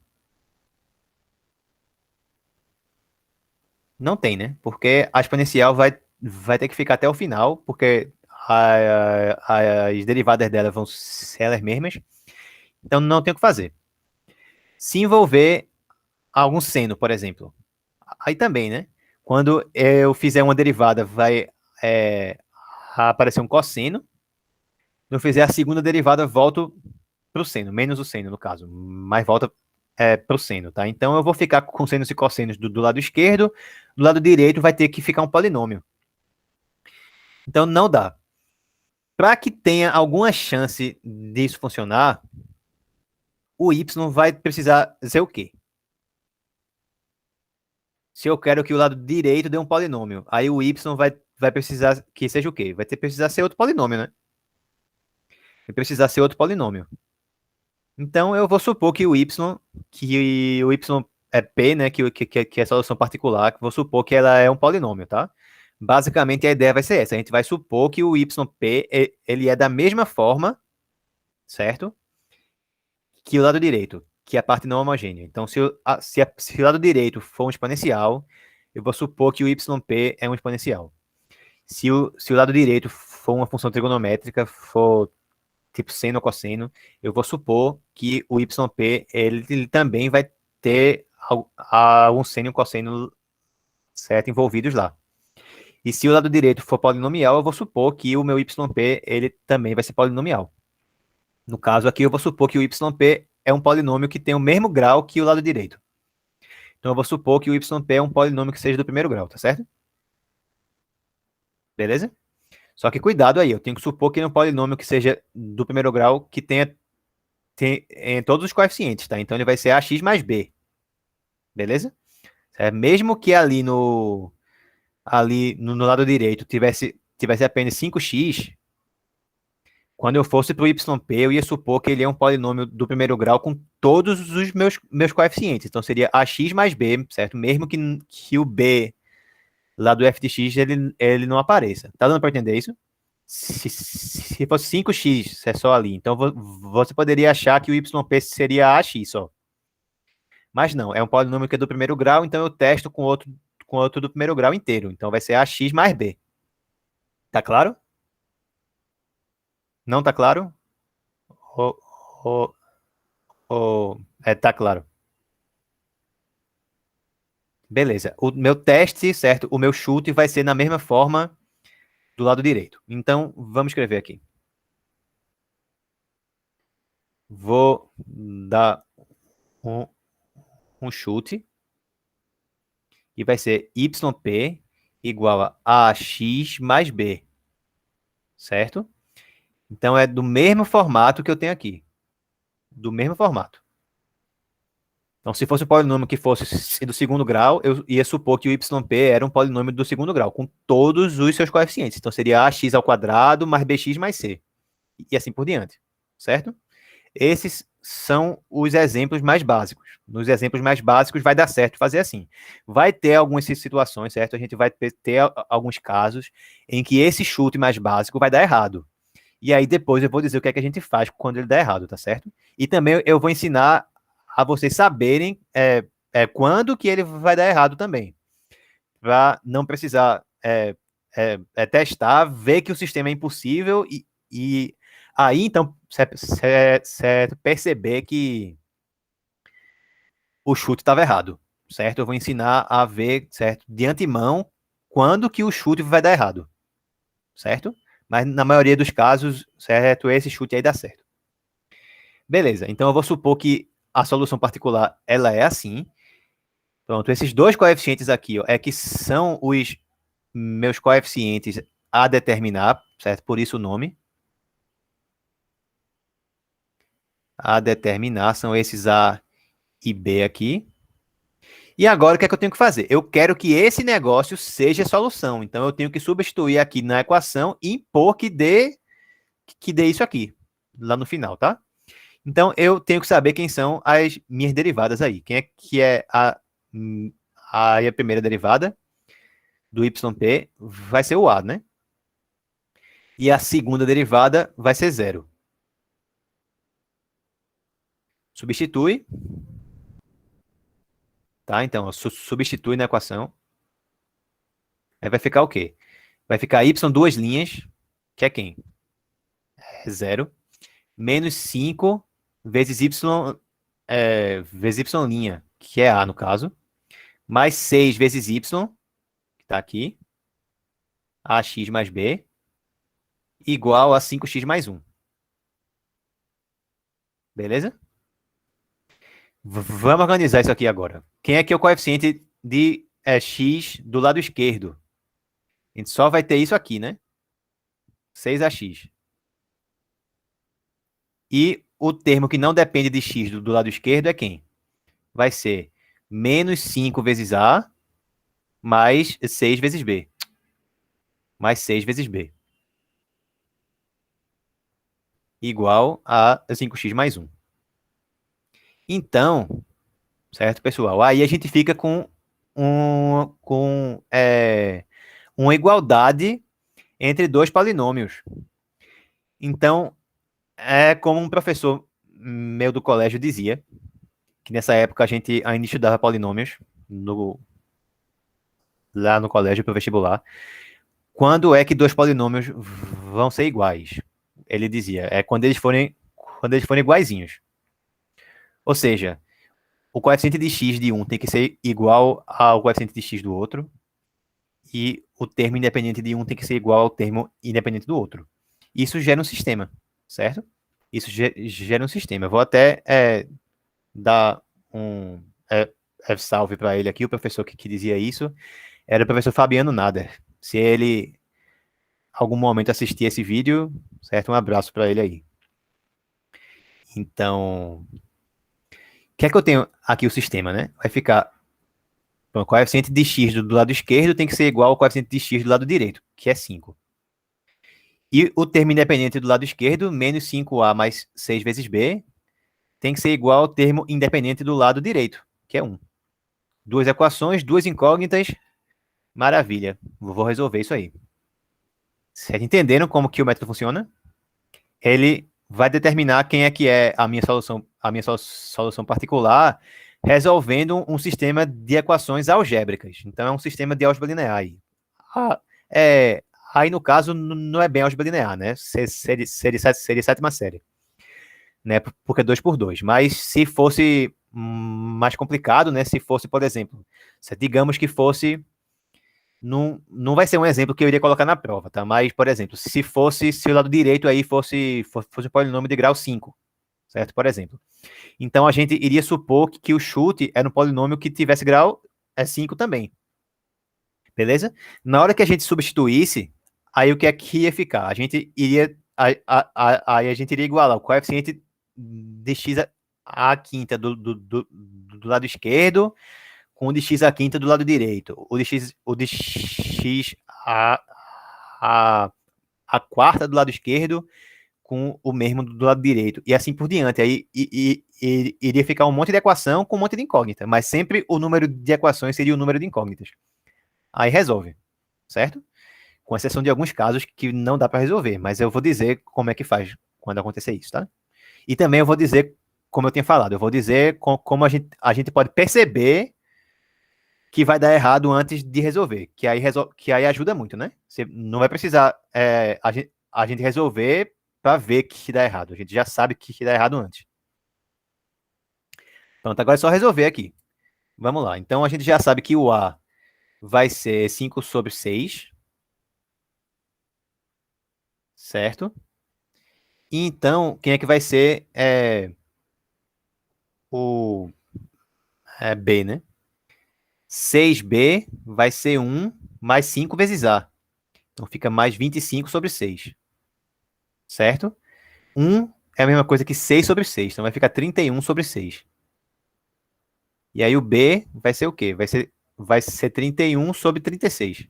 Não tem, né? Porque a exponencial vai ter que ficar até o final, porque as derivadas dela vão ser elas mesmas. Então não tem o que fazer. Se envolver algum seno, por exemplo, aí também, né? Quando eu fizer uma derivada, vai é, aparecer um cosseno. Se eu fizer a segunda derivada, volto para o seno, menos o seno, no caso, mas volta para o seno, tá? Então eu vou ficar com senos e cossenos do lado esquerdo, do lado direito vai ter que ficar um polinômio. Então não dá. Para que tenha alguma chance disso funcionar, o y vai precisar ser o quê? Se eu quero que o lado direito dê um polinômio, aí o y vai precisar que seja o quê? Vai ter precisar ser outro polinômio, né? Vai precisar ser outro polinômio. Então eu vou supor que o y é p, né? Que é a solução particular, que vou supor que ela é um polinômio, tá? Basicamente a ideia vai ser essa. A gente vai supor que o yp ele é da mesma forma, certo? Que o lado direito, que é a parte não homogênea. Então, se o lado direito for um exponencial, eu vou supor que o yp é um exponencial. Se o lado direito for uma função trigonométrica, for tipo seno ou cosseno, eu vou supor que o yp ele também vai ter algum seno e um cosseno certo envolvidos lá. E se o lado direito for polinomial, eu vou supor que o meu yp ele também vai ser polinomial. No caso aqui, eu vou supor que o yp é um polinômio que tem o mesmo grau que o lado direito. Então eu vou supor que o yp é um polinômio que seja do primeiro grau, tá certo? Beleza? Só que cuidado aí, eu tenho que supor que ele é um polinômio que seja do primeiro grau que tem em todos os coeficientes, tá? Então ele vai ser ax mais b. Beleza? Mesmo que ali no lado direito tivesse apenas 5x, quando eu fosse para o yp, eu ia supor que ele é um polinômio do primeiro grau com todos os meus coeficientes. Então seria ax mais b, certo? Mesmo que o b lá do f de x ele não apareça. Tá dando para entender isso? Se fosse 5x, é só ali. Então você poderia achar que o yp seria ax só. Mas não, é um polinômio que é do primeiro grau, então eu testo com outro do primeiro grau inteiro. Então vai ser ax mais b. Tá claro? Não tá claro? Ou, ou, tá claro. Beleza. O meu teste, certo? O meu chute vai ser na mesma forma do lado direito. Então, vamos escrever aqui. Vou dar um chute e vai ser yp igual a ax mais b, certo? Então, é do mesmo formato que eu tenho aqui. Do mesmo formato. Então, se fosse um polinômio que fosse do segundo grau, eu ia supor que o yp era um polinômio do segundo grau, com todos os seus coeficientes. Então, seria ax ao quadrado mais bx mais c. E assim por diante, certo? Esses são os exemplos mais básicos. Nos exemplos mais básicos vai dar certo fazer assim. Vai ter algumas situações, certo? A gente vai ter alguns casos em que esse chute mais básico vai dar errado. E aí depois eu vou dizer o que é que a gente faz quando ele dá errado, tá certo? E também eu vou ensinar a vocês saberem quando que ele vai dar errado também. Para não precisar testar, ver que o sistema é impossível e aí, então, certo, perceber que o chute estava errado, certo? Eu vou ensinar a ver, certo, de antemão, quando que o chute vai dar errado, certo? Mas na maioria dos casos, certo, esse chute aí dá certo. Beleza, então eu vou supor que a solução particular, ela é assim. Pronto, esses dois coeficientes aqui, ó, que são os meus coeficientes a determinar, certo? Por isso o nome. A determinar são esses A e B aqui. E agora o que é que eu tenho que fazer? Eu quero que esse negócio seja solução. Então eu tenho que substituir aqui na equação e impor que dê isso aqui, lá no final, tá? Então eu tenho que saber quem são as minhas derivadas aí. Quem é que é a primeira derivada do yp vai ser o a, né? E a segunda derivada vai ser zero. Substitui, tá? Então, substitui na equação. Aí vai ficar o quê? Vai ficar y duas linhas, que é quem? É zero, menos 5 vezes vezes y', que é a no caso, mais 6 vezes y, que está aqui, ax mais b, igual a 5x mais 1. Beleza? Vamos organizar isso aqui agora. Quem é que é o coeficiente de x do lado esquerdo? A gente só vai ter isso aqui, né? 6ax. E o termo que não depende de x do lado esquerdo é quem? Vai ser menos 5 vezes a mais 6 vezes b. Mais 6 vezes b. Igual a 5x mais 1. Então, certo, pessoal? Aí a gente fica com uma igualdade entre dois polinômios. Então, é como um professor meu do colégio dizia, que nessa época a gente ainda estudava polinômios lá no colégio para o vestibular. Quando é que dois polinômios vão ser iguais? Ele dizia, é quando eles forem iguaizinhos. Ou seja, o coeficiente de x de um tem que ser igual ao coeficiente de x do outro, e o termo independente de um tem que ser igual ao termo independente do outro. Isso gera um sistema, certo? Isso gera um sistema. Eu vou até dar um salve para ele aqui, o professor que dizia isso, era o professor Fabiano Nader. Se ele algum momento assistir esse vídeo, certo? Um abraço para ele aí. Então, o que é que eu tenho aqui o sistema, né? Vai ficar o coeficiente de x do lado esquerdo tem que ser igual ao coeficiente de x do lado direito, que é 5. E o termo independente do lado esquerdo, menos 5a mais 6 vezes b, tem que ser igual ao termo independente do lado direito, que é 1. Duas equações, duas incógnitas, maravilha. Vou resolver isso aí. Vocês entenderam como que o método funciona? Ele vai determinar quem é que é a minha solução particular, resolvendo um sistema de equações algébricas. Então, é um sistema de álgebra linear aí. Ah, aí, no caso, não é bem álgebra linear, né? Seria sétima série, né? Porque é 2 por 2. Mas se fosse mais complicado, né? Se fosse, por exemplo, digamos que fosse... Não vai ser um exemplo que eu iria colocar na prova, tá? Mas, por exemplo, se o lado direito aí fosse um polinômio de grau 5, certo? Por exemplo. Então, a gente iria supor que o chute era um polinômio que tivesse grau 5 também. Beleza? Na hora que a gente substituísse, aí o que é que ia ficar? A gente iria... Aí a gente iria igualar o coeficiente de x à quinta do lado esquerdo com o de x à quinta do lado direito. O de x à quarta do lado esquerdo com o mesmo do lado direito. E assim por diante. Aí iria ficar um monte de equação com um monte de incógnita. Mas sempre o número de equações seria o número de incógnitas. Aí resolve, certo? Com exceção de alguns casos que não dá para resolver. Mas eu vou dizer como é que faz quando acontecer isso, tá? E também eu vou dizer, como eu tinha falado, eu vou dizer como a gente pode perceber que vai dar errado antes de resolver, que aí ajuda muito, né? Você não vai precisar a gente resolver para ver que dá errado. A gente já sabe que dá errado antes. Pronto, agora é só resolver aqui. Vamos lá. Então, a gente já sabe que o A vai ser 5 sobre 6. Certo? E então, quem é que vai ser o B, né? 6B vai ser 1 mais 5 vezes A. Então, fica mais 25 sobre 6. Certo? 1 é a mesma coisa que 6 sobre 6. Então, vai ficar 31 sobre 6. E aí o B vai ser o quê? Vai ser 31 sobre 36.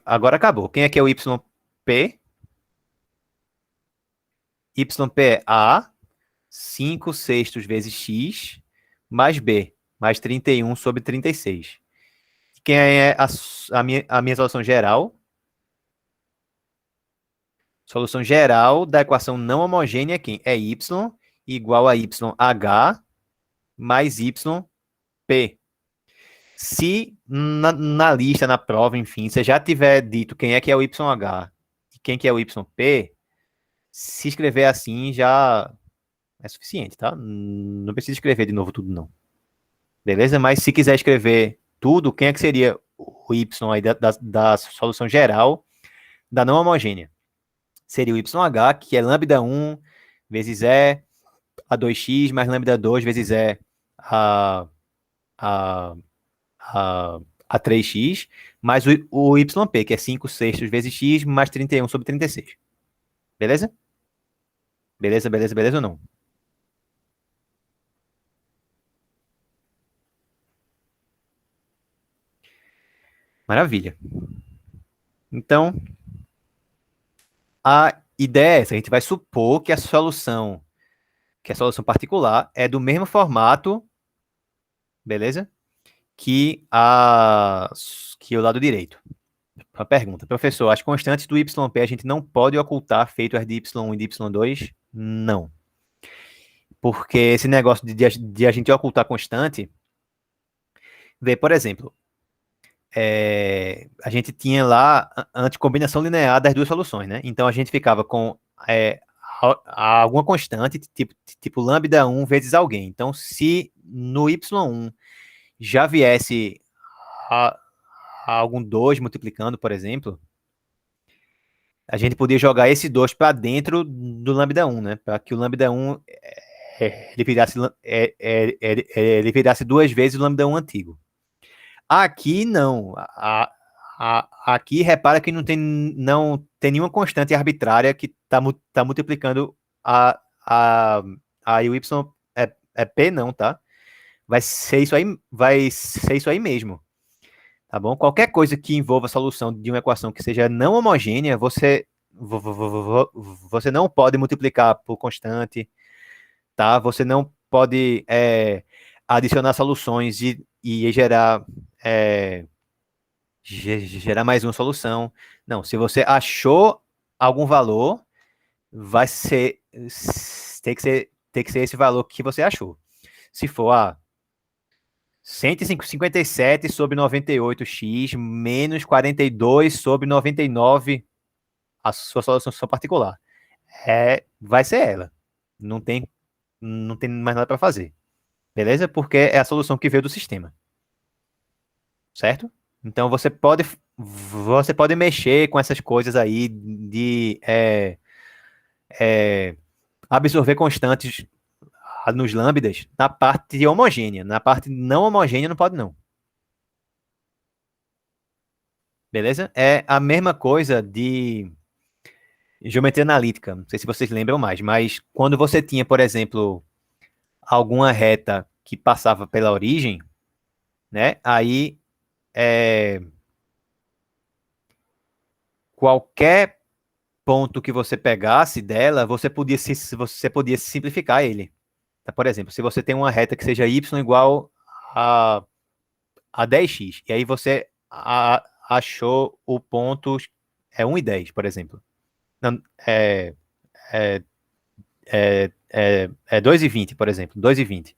Agora acabou. Quem é que é o YP? YP é A, 5 sextos vezes X, mais B, mais 31 sobre 36. Quem é a minha solução geral? Solução geral da equação não homogênea é quem? É Y igual a YH mais YP. Se na lista, na prova, enfim, você já tiver dito quem é que é o YH e quem que é o YP, se escrever assim já é suficiente, tá? Não precisa escrever de novo tudo, não. Beleza? Mas se quiser escrever tudo, quem é que seria o Y aí da solução geral da não homogênea? Seria o YH, que é lambda 1 vezes E a 2x mais lambda 2 vezes E a, a, a 3x, mais o YP, que é 5 sextos vezes x mais 31 sobre 36. Beleza? Beleza, beleza, beleza ou não? Maravilha. Então, a ideia é essa. A gente vai supor que a solução particular é do mesmo formato, beleza? Que o lado direito. Uma pergunta, professor, as constantes do YP a gente não pode ocultar feito as de Y1 e de Y2? Não. Porque esse negócio de a gente ocultar constante, vê, por exemplo, a gente tinha lá a anticombinação linear das duas soluções, né? Então a gente ficava com alguma constante, tipo lambda 1 vezes alguém. Então, se no y1 já viesse a, a algum 2 multiplicando, por exemplo, a gente podia jogar esse 2 para dentro do lambda 1, né? Para que o lambda 1 ele virasse duas vezes o lambda 1 antigo. Aqui não. Aqui repara que não tem nenhuma constante arbitrária que tá multiplicando a, a y é p não, tá? Vai ser isso aí mesmo, tá bom? Qualquer coisa que envolva a solução de uma equação que seja não homogênea, você não pode multiplicar por constante, tá? Você não pode adicionar soluções e é, gerar mais uma solução. Não, se você achou algum valor, vai ser tem que ser esse valor que você achou. Se for 157 sobre 98x menos 42 sobre 99, a sua solução particular. Vai ser ela. Não tem, não tem mais nada para fazer. Beleza? Porque é a solução que veio do sistema. Certo? Então você pode mexer com essas coisas aí de absorver constantes nos lambdas na parte homogênea. Na parte não homogênea não pode não. Beleza? É a mesma coisa de geometria analítica. Não sei se vocês lembram mais, mas quando você tinha, por exemplo, alguma reta que passava pela origem, né? Aí qualquer ponto que você pegasse dela, você podia simplificar ele. Tá? Por exemplo, se você tem uma reta que seja y igual a 10x, e aí você achou o ponto 1 e 10, por exemplo. Não, é, é 2 e 20, por exemplo. 2 e 20.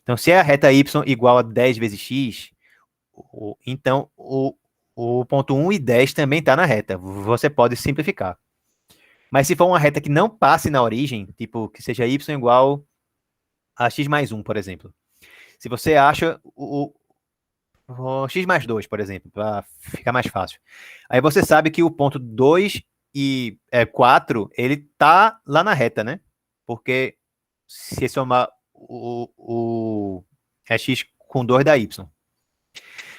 Então, se é a reta y igual a 10 vezes x, então o ponto 1 e 10 também está na reta. Você pode simplificar. Mas se for uma reta que não passe na origem, tipo, que seja y igual a x mais 1, por exemplo. Se você acha o x mais 2, por exemplo, para ficar mais fácil. Aí você sabe que o ponto 2 e 4, ele tá lá na reta, né? Porque se somar o x com 2 dá y.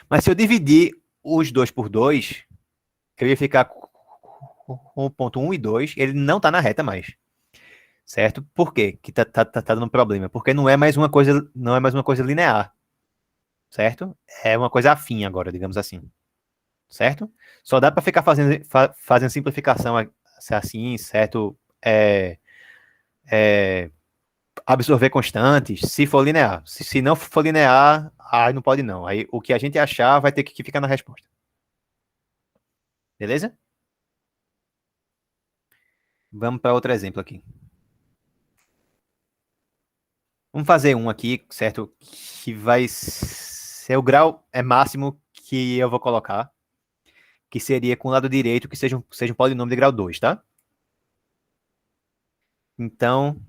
Mas se eu dividir os dois por 2, eu ia ficar com o ponto 1 e 2, ele não tá na reta mais. certo? Por quê que tá dando problema? Porque não é mais uma coisa linear, certo? É uma coisa afim agora, digamos assim, certo? Só dá para ficar fazendo simplificação assim, certo? É, absorver constantes, se for linear. Se não for linear, aí não pode não. Aí o que a gente achar vai ter que ficar na resposta. Beleza? Vamos para outro exemplo aqui. Vamos fazer um aqui, certo? Que vai ser o grau máximo que eu vou colocar, que seria com o lado direito, que seja um polinômio de grau 2, tá? Então,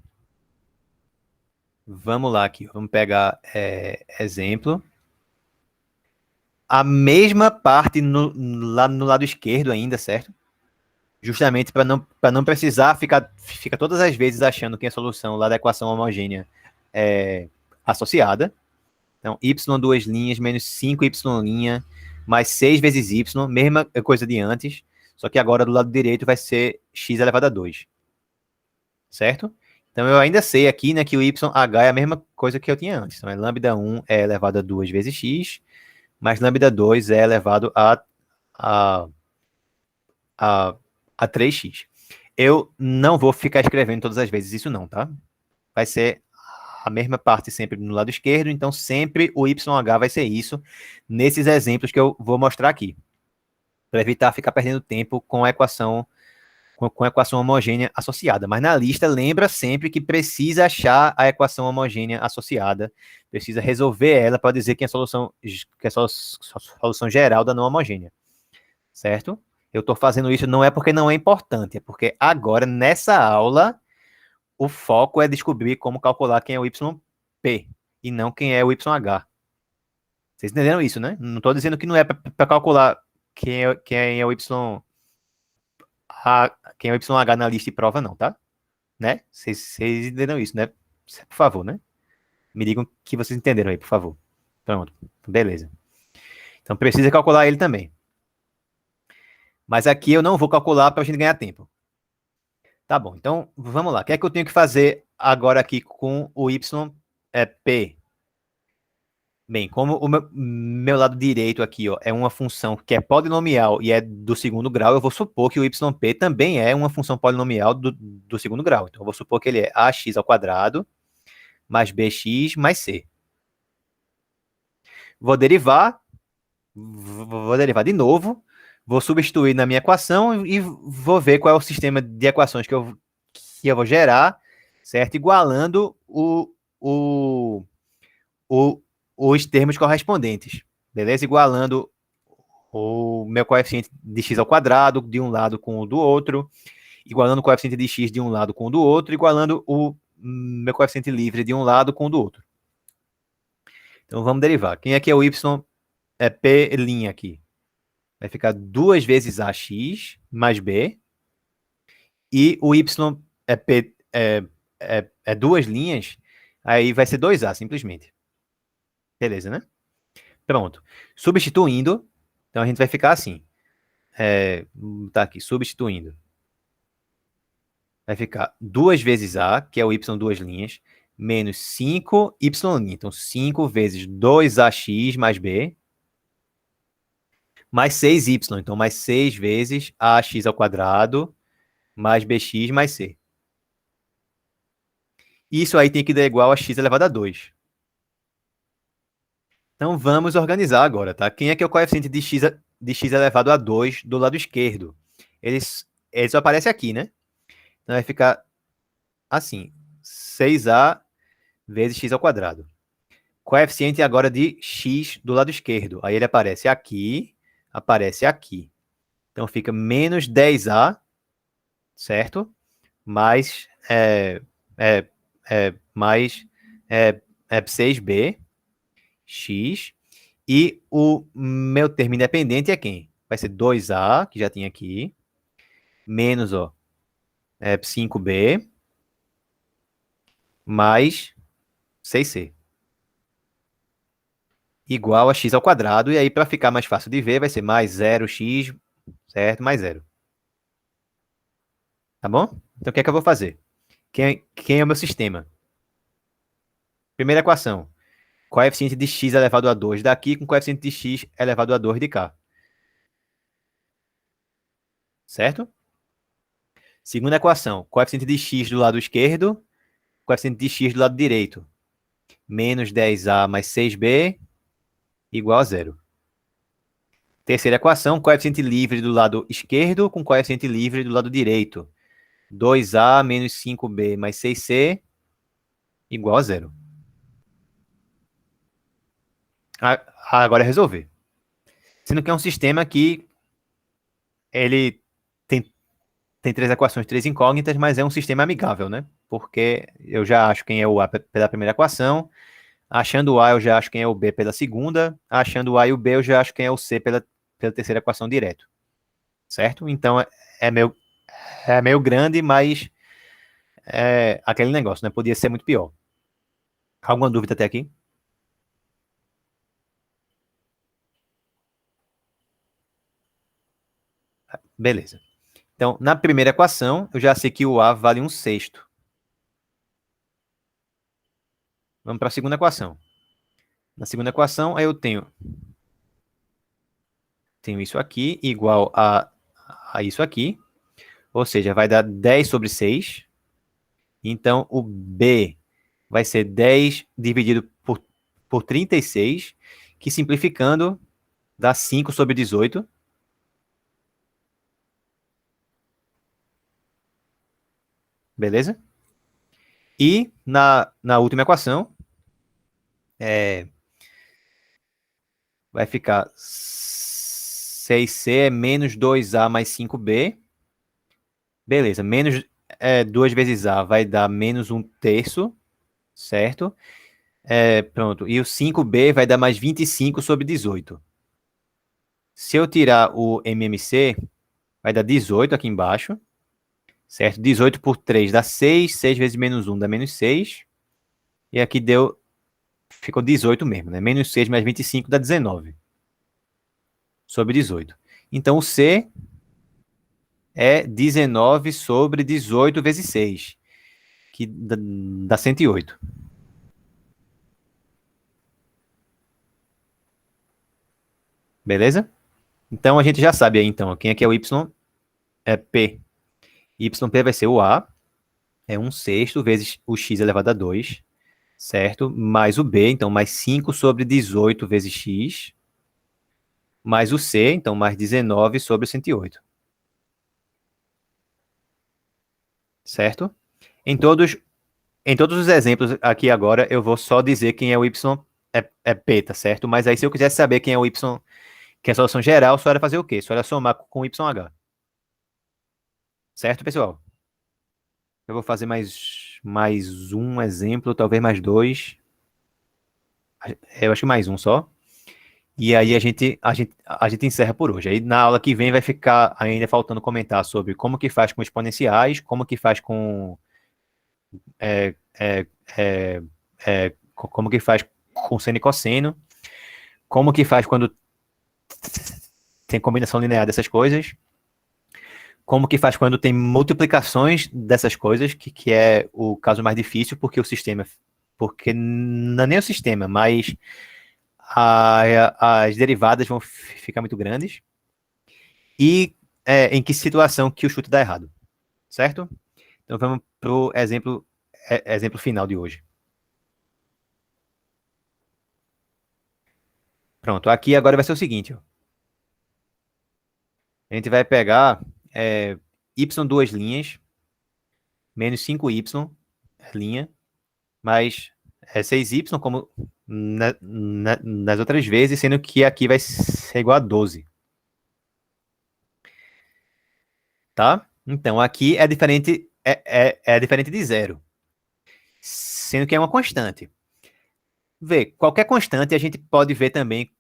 vamos lá aqui. Vamos pegar exemplo. A mesma parte lá no lado esquerdo ainda, certo? Justamente para não precisar fica todas as vezes achando que a solução lá da equação homogênea é associada. Então, y duas linhas menos 5y' mais 6 vezes y, mesma coisa de antes, só que agora do lado direito vai ser x elevado a 2, certo? Então, eu ainda sei aqui, né, que o YH é a mesma coisa que eu tinha antes. Então, lambda 1 é elevado a 2 vezes x, mais lambda 2 é elevado a, a, a 3x. Eu não vou ficar escrevendo todas as vezes isso não, tá? Vai ser a mesma parte sempre no lado esquerdo, então sempre o YH vai ser isso, nesses exemplos que eu vou mostrar aqui, para evitar ficar perdendo tempo com a equação homogênea associada. Mas na lista, lembra sempre que precisa achar a equação homogênea associada, precisa resolver ela para dizer que é a solução geral da não homogênea, certo? Eu estou fazendo isso não é porque não é importante, é porque agora, nessa aula, o foco é descobrir como calcular quem é o YP e não quem é o YH. Vocês entenderam isso, né? Não estou dizendo que não é para calcular quem é o YH na lista de prova, não, tá? Né? Vocês entenderam isso, né? Por favor, né? Me digam que vocês entenderam aí, por favor. Pronto, beleza. Então precisa calcular ele também. Mas aqui eu não vou calcular para a gente ganhar tempo. Tá bom, então vamos lá. O que é que eu tenho que fazer agora aqui com o YP? Bem, como o meu lado direito aqui ó, é uma função que é polinomial e é do segundo grau, eu vou supor que o yp também é uma função polinomial do segundo grau. Então, eu vou supor que ele é ax ao quadrado mais bx mais c. Vou derivar de novo, vou substituir na minha equação e vou ver qual é o sistema de equações que eu vou gerar, certo? Igualando o, os termos correspondentes, beleza? Igualando o meu coeficiente de x ao quadrado de um lado com o do outro, igualando o coeficiente de x de um lado com o do outro, igualando o meu coeficiente livre de um lado com o do outro. Então vamos derivar. Quem é que é o y? É p' aqui. Vai ficar 2 vezes ax mais b. E o y é, p, é duas linhas, aí vai ser 2a simplesmente. Beleza, né? Pronto. Substituindo, então a gente vai ficar assim. Tá aqui, substituindo. Vai ficar 2 vezes A, que é o y duas linhas, menos 5y'. Então, 5 vezes 2ax mais b, mais 6y. Então, mais 6 vezes ax ao quadrado, mais bx mais c. Isso aí tem que dar igual a x elevado a 2. Então, vamos organizar agora, tá? Quem é que é o coeficiente de x elevado a 2 do lado esquerdo? Ele só aparece aqui, né? Então, vai ficar assim, 6a vezes x ao quadrado. Coeficiente agora de x do lado esquerdo. Aí ele aparece aqui, aparece aqui. Então fica menos 10a, certo? Mais, mais 6b, x. E o meu termo independente é quem? Vai ser 2a, que já tinha aqui, menos 5b, mais 6c. Igual a x ao quadrado, e aí para ficar mais fácil de ver, vai ser mais 0x, certo? Mais 0. Tá bom? Então o que é que eu vou fazer? Quem é o meu sistema? Primeira equação. Coeficiente de x elevado a 2 daqui com coeficiente de x elevado a 2 de cá. Certo? Segunda equação. Coeficiente de x do lado esquerdo, coeficiente de x do lado direito. Menos 10a mais 6b igual a zero. Terceira equação. Coeficiente livre do lado esquerdo com coeficiente livre do lado direito. 2a menos 5b mais 6c igual a zero. Agora é resolver. Sendo que é um sistema que ele tem três equações, três incógnitas, mas é um sistema amigável, né? Porque eu já acho quem é o A pela primeira equação, achando o A eu já acho quem é o B pela segunda, achando o A e o B eu já acho quem é o C pela terceira equação direto. Certo? Então é meio, é meio grande, mas é aquele negócio, né? Podia ser muito pior. Alguma dúvida até aqui? Beleza. Então, na primeira equação, eu já sei que o A vale um sexto. Vamos para a segunda equação. Na segunda equação, aí eu tenho isso aqui igual a isso aqui, ou seja, vai dar 10 sobre 6. Então, o B vai ser 10 dividido por 36, que simplificando dá 5 sobre 18. Beleza? E na última equação, vai ficar 6C é menos 2A mais 5B. Beleza, menos 2 vezes A vai dar menos um terço, certo? Pronto. E o 5B vai dar mais 25 sobre 18. Se eu tirar o MMC, vai dar 18 aqui embaixo, certo? 18 por 3 dá 6, 6 vezes menos 1 dá menos 6. E aqui ficou 18 mesmo, né? Menos 6 mais 25 dá 19 sobre 18. Então o C é 19 sobre 18 vezes 6, que dá 108. Beleza? Então a gente já sabe aí, então, quem é que é o Y? É P. YP vai ser o A, é um sexto vezes o X elevado a 2, certo? Mais o B, então mais 5 sobre 18 vezes X, mais o C, então mais 19 sobre 108. Certo? Em todos, em todos os exemplos aqui agora, eu vou só dizer quem é o Y é P, tá certo? Mas aí se eu quisesse saber quem é o Y, que é a solução geral, só era fazer o quê? Só era somar com o YH. Certo, pessoal? Eu vou fazer mais um exemplo, talvez mais dois. Eu acho que mais um só. E aí a gente encerra por hoje. Aí na aula que vem vai ficar ainda faltando comentar sobre como que faz com exponenciais, como que faz com é, é, é, como que faz com seno e cosseno, como que faz quando tem combinação linear dessas coisas, como que faz quando tem multiplicações dessas coisas, que é o caso mais difícil, porque não é nem o sistema, mas as derivadas vão ficar muito grandes. E em que situação que o chute dá errado, certo? Então vamos para o exemplo final de hoje. Pronto, aqui agora vai ser o seguinte, ó. A gente vai pegar y duas linhas, menos 5y, linha, mais 6y, como nas outras vezes, sendo que aqui vai ser igual a 12. Tá? Então, aqui é diferente de zero, sendo que é uma constante. Vê, qualquer constante a gente pode ver também,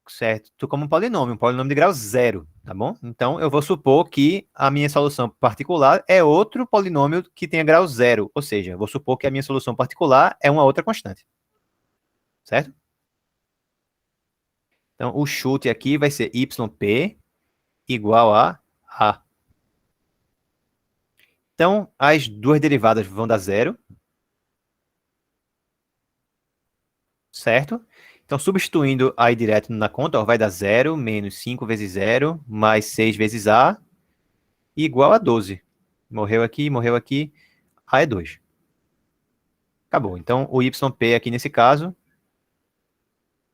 certo? Como um polinômio de grau zero, tá bom? Então, eu vou supor que a minha solução particular é outro polinômio que tenha grau zero, ou seja, eu vou supor que a minha solução particular é uma outra constante, certo? Então, o chute aqui vai ser yp igual a A. Então, as duas derivadas vão dar zero. Certo? Então, substituindo aí direto na conta, ó, vai dar 0 menos 5 vezes 0, mais 6 vezes A, igual a 12. Morreu aqui, A é 2. Acabou. Então, o YP aqui nesse caso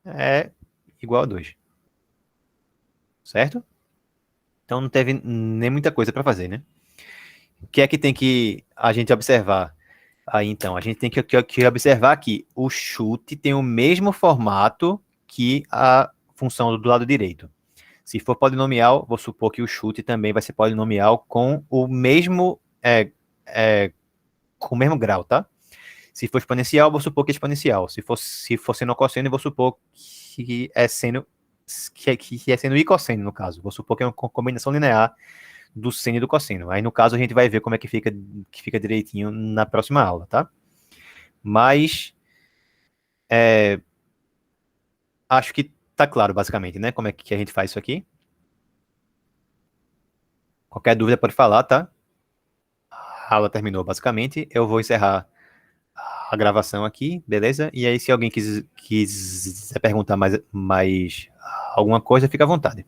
é igual a 2. Certo? Então, não teve nem muita coisa para fazer, né? O que é que tem que a gente observar? Aí, então, a gente tem que observar que o chute tem o mesmo formato que a função do lado direito. Se for polinomial, vou supor que o chute também vai ser polinomial com o mesmo, com o mesmo grau, tá? Se for exponencial, vou supor que é exponencial. Se for seno ou cosseno, vou supor que é seno, que é seno e cosseno, no caso. Vou supor que é uma combinação linear do seno e do cosseno. Aí, no caso, a gente vai ver como é que fica direitinho na próxima aula, tá? Mas, acho que tá claro, basicamente, né? Como é que a gente faz isso aqui. Qualquer dúvida pode falar, tá? A aula terminou, basicamente. Eu vou encerrar a gravação aqui, beleza? E aí, se alguém quiser perguntar mais alguma coisa, fica à vontade.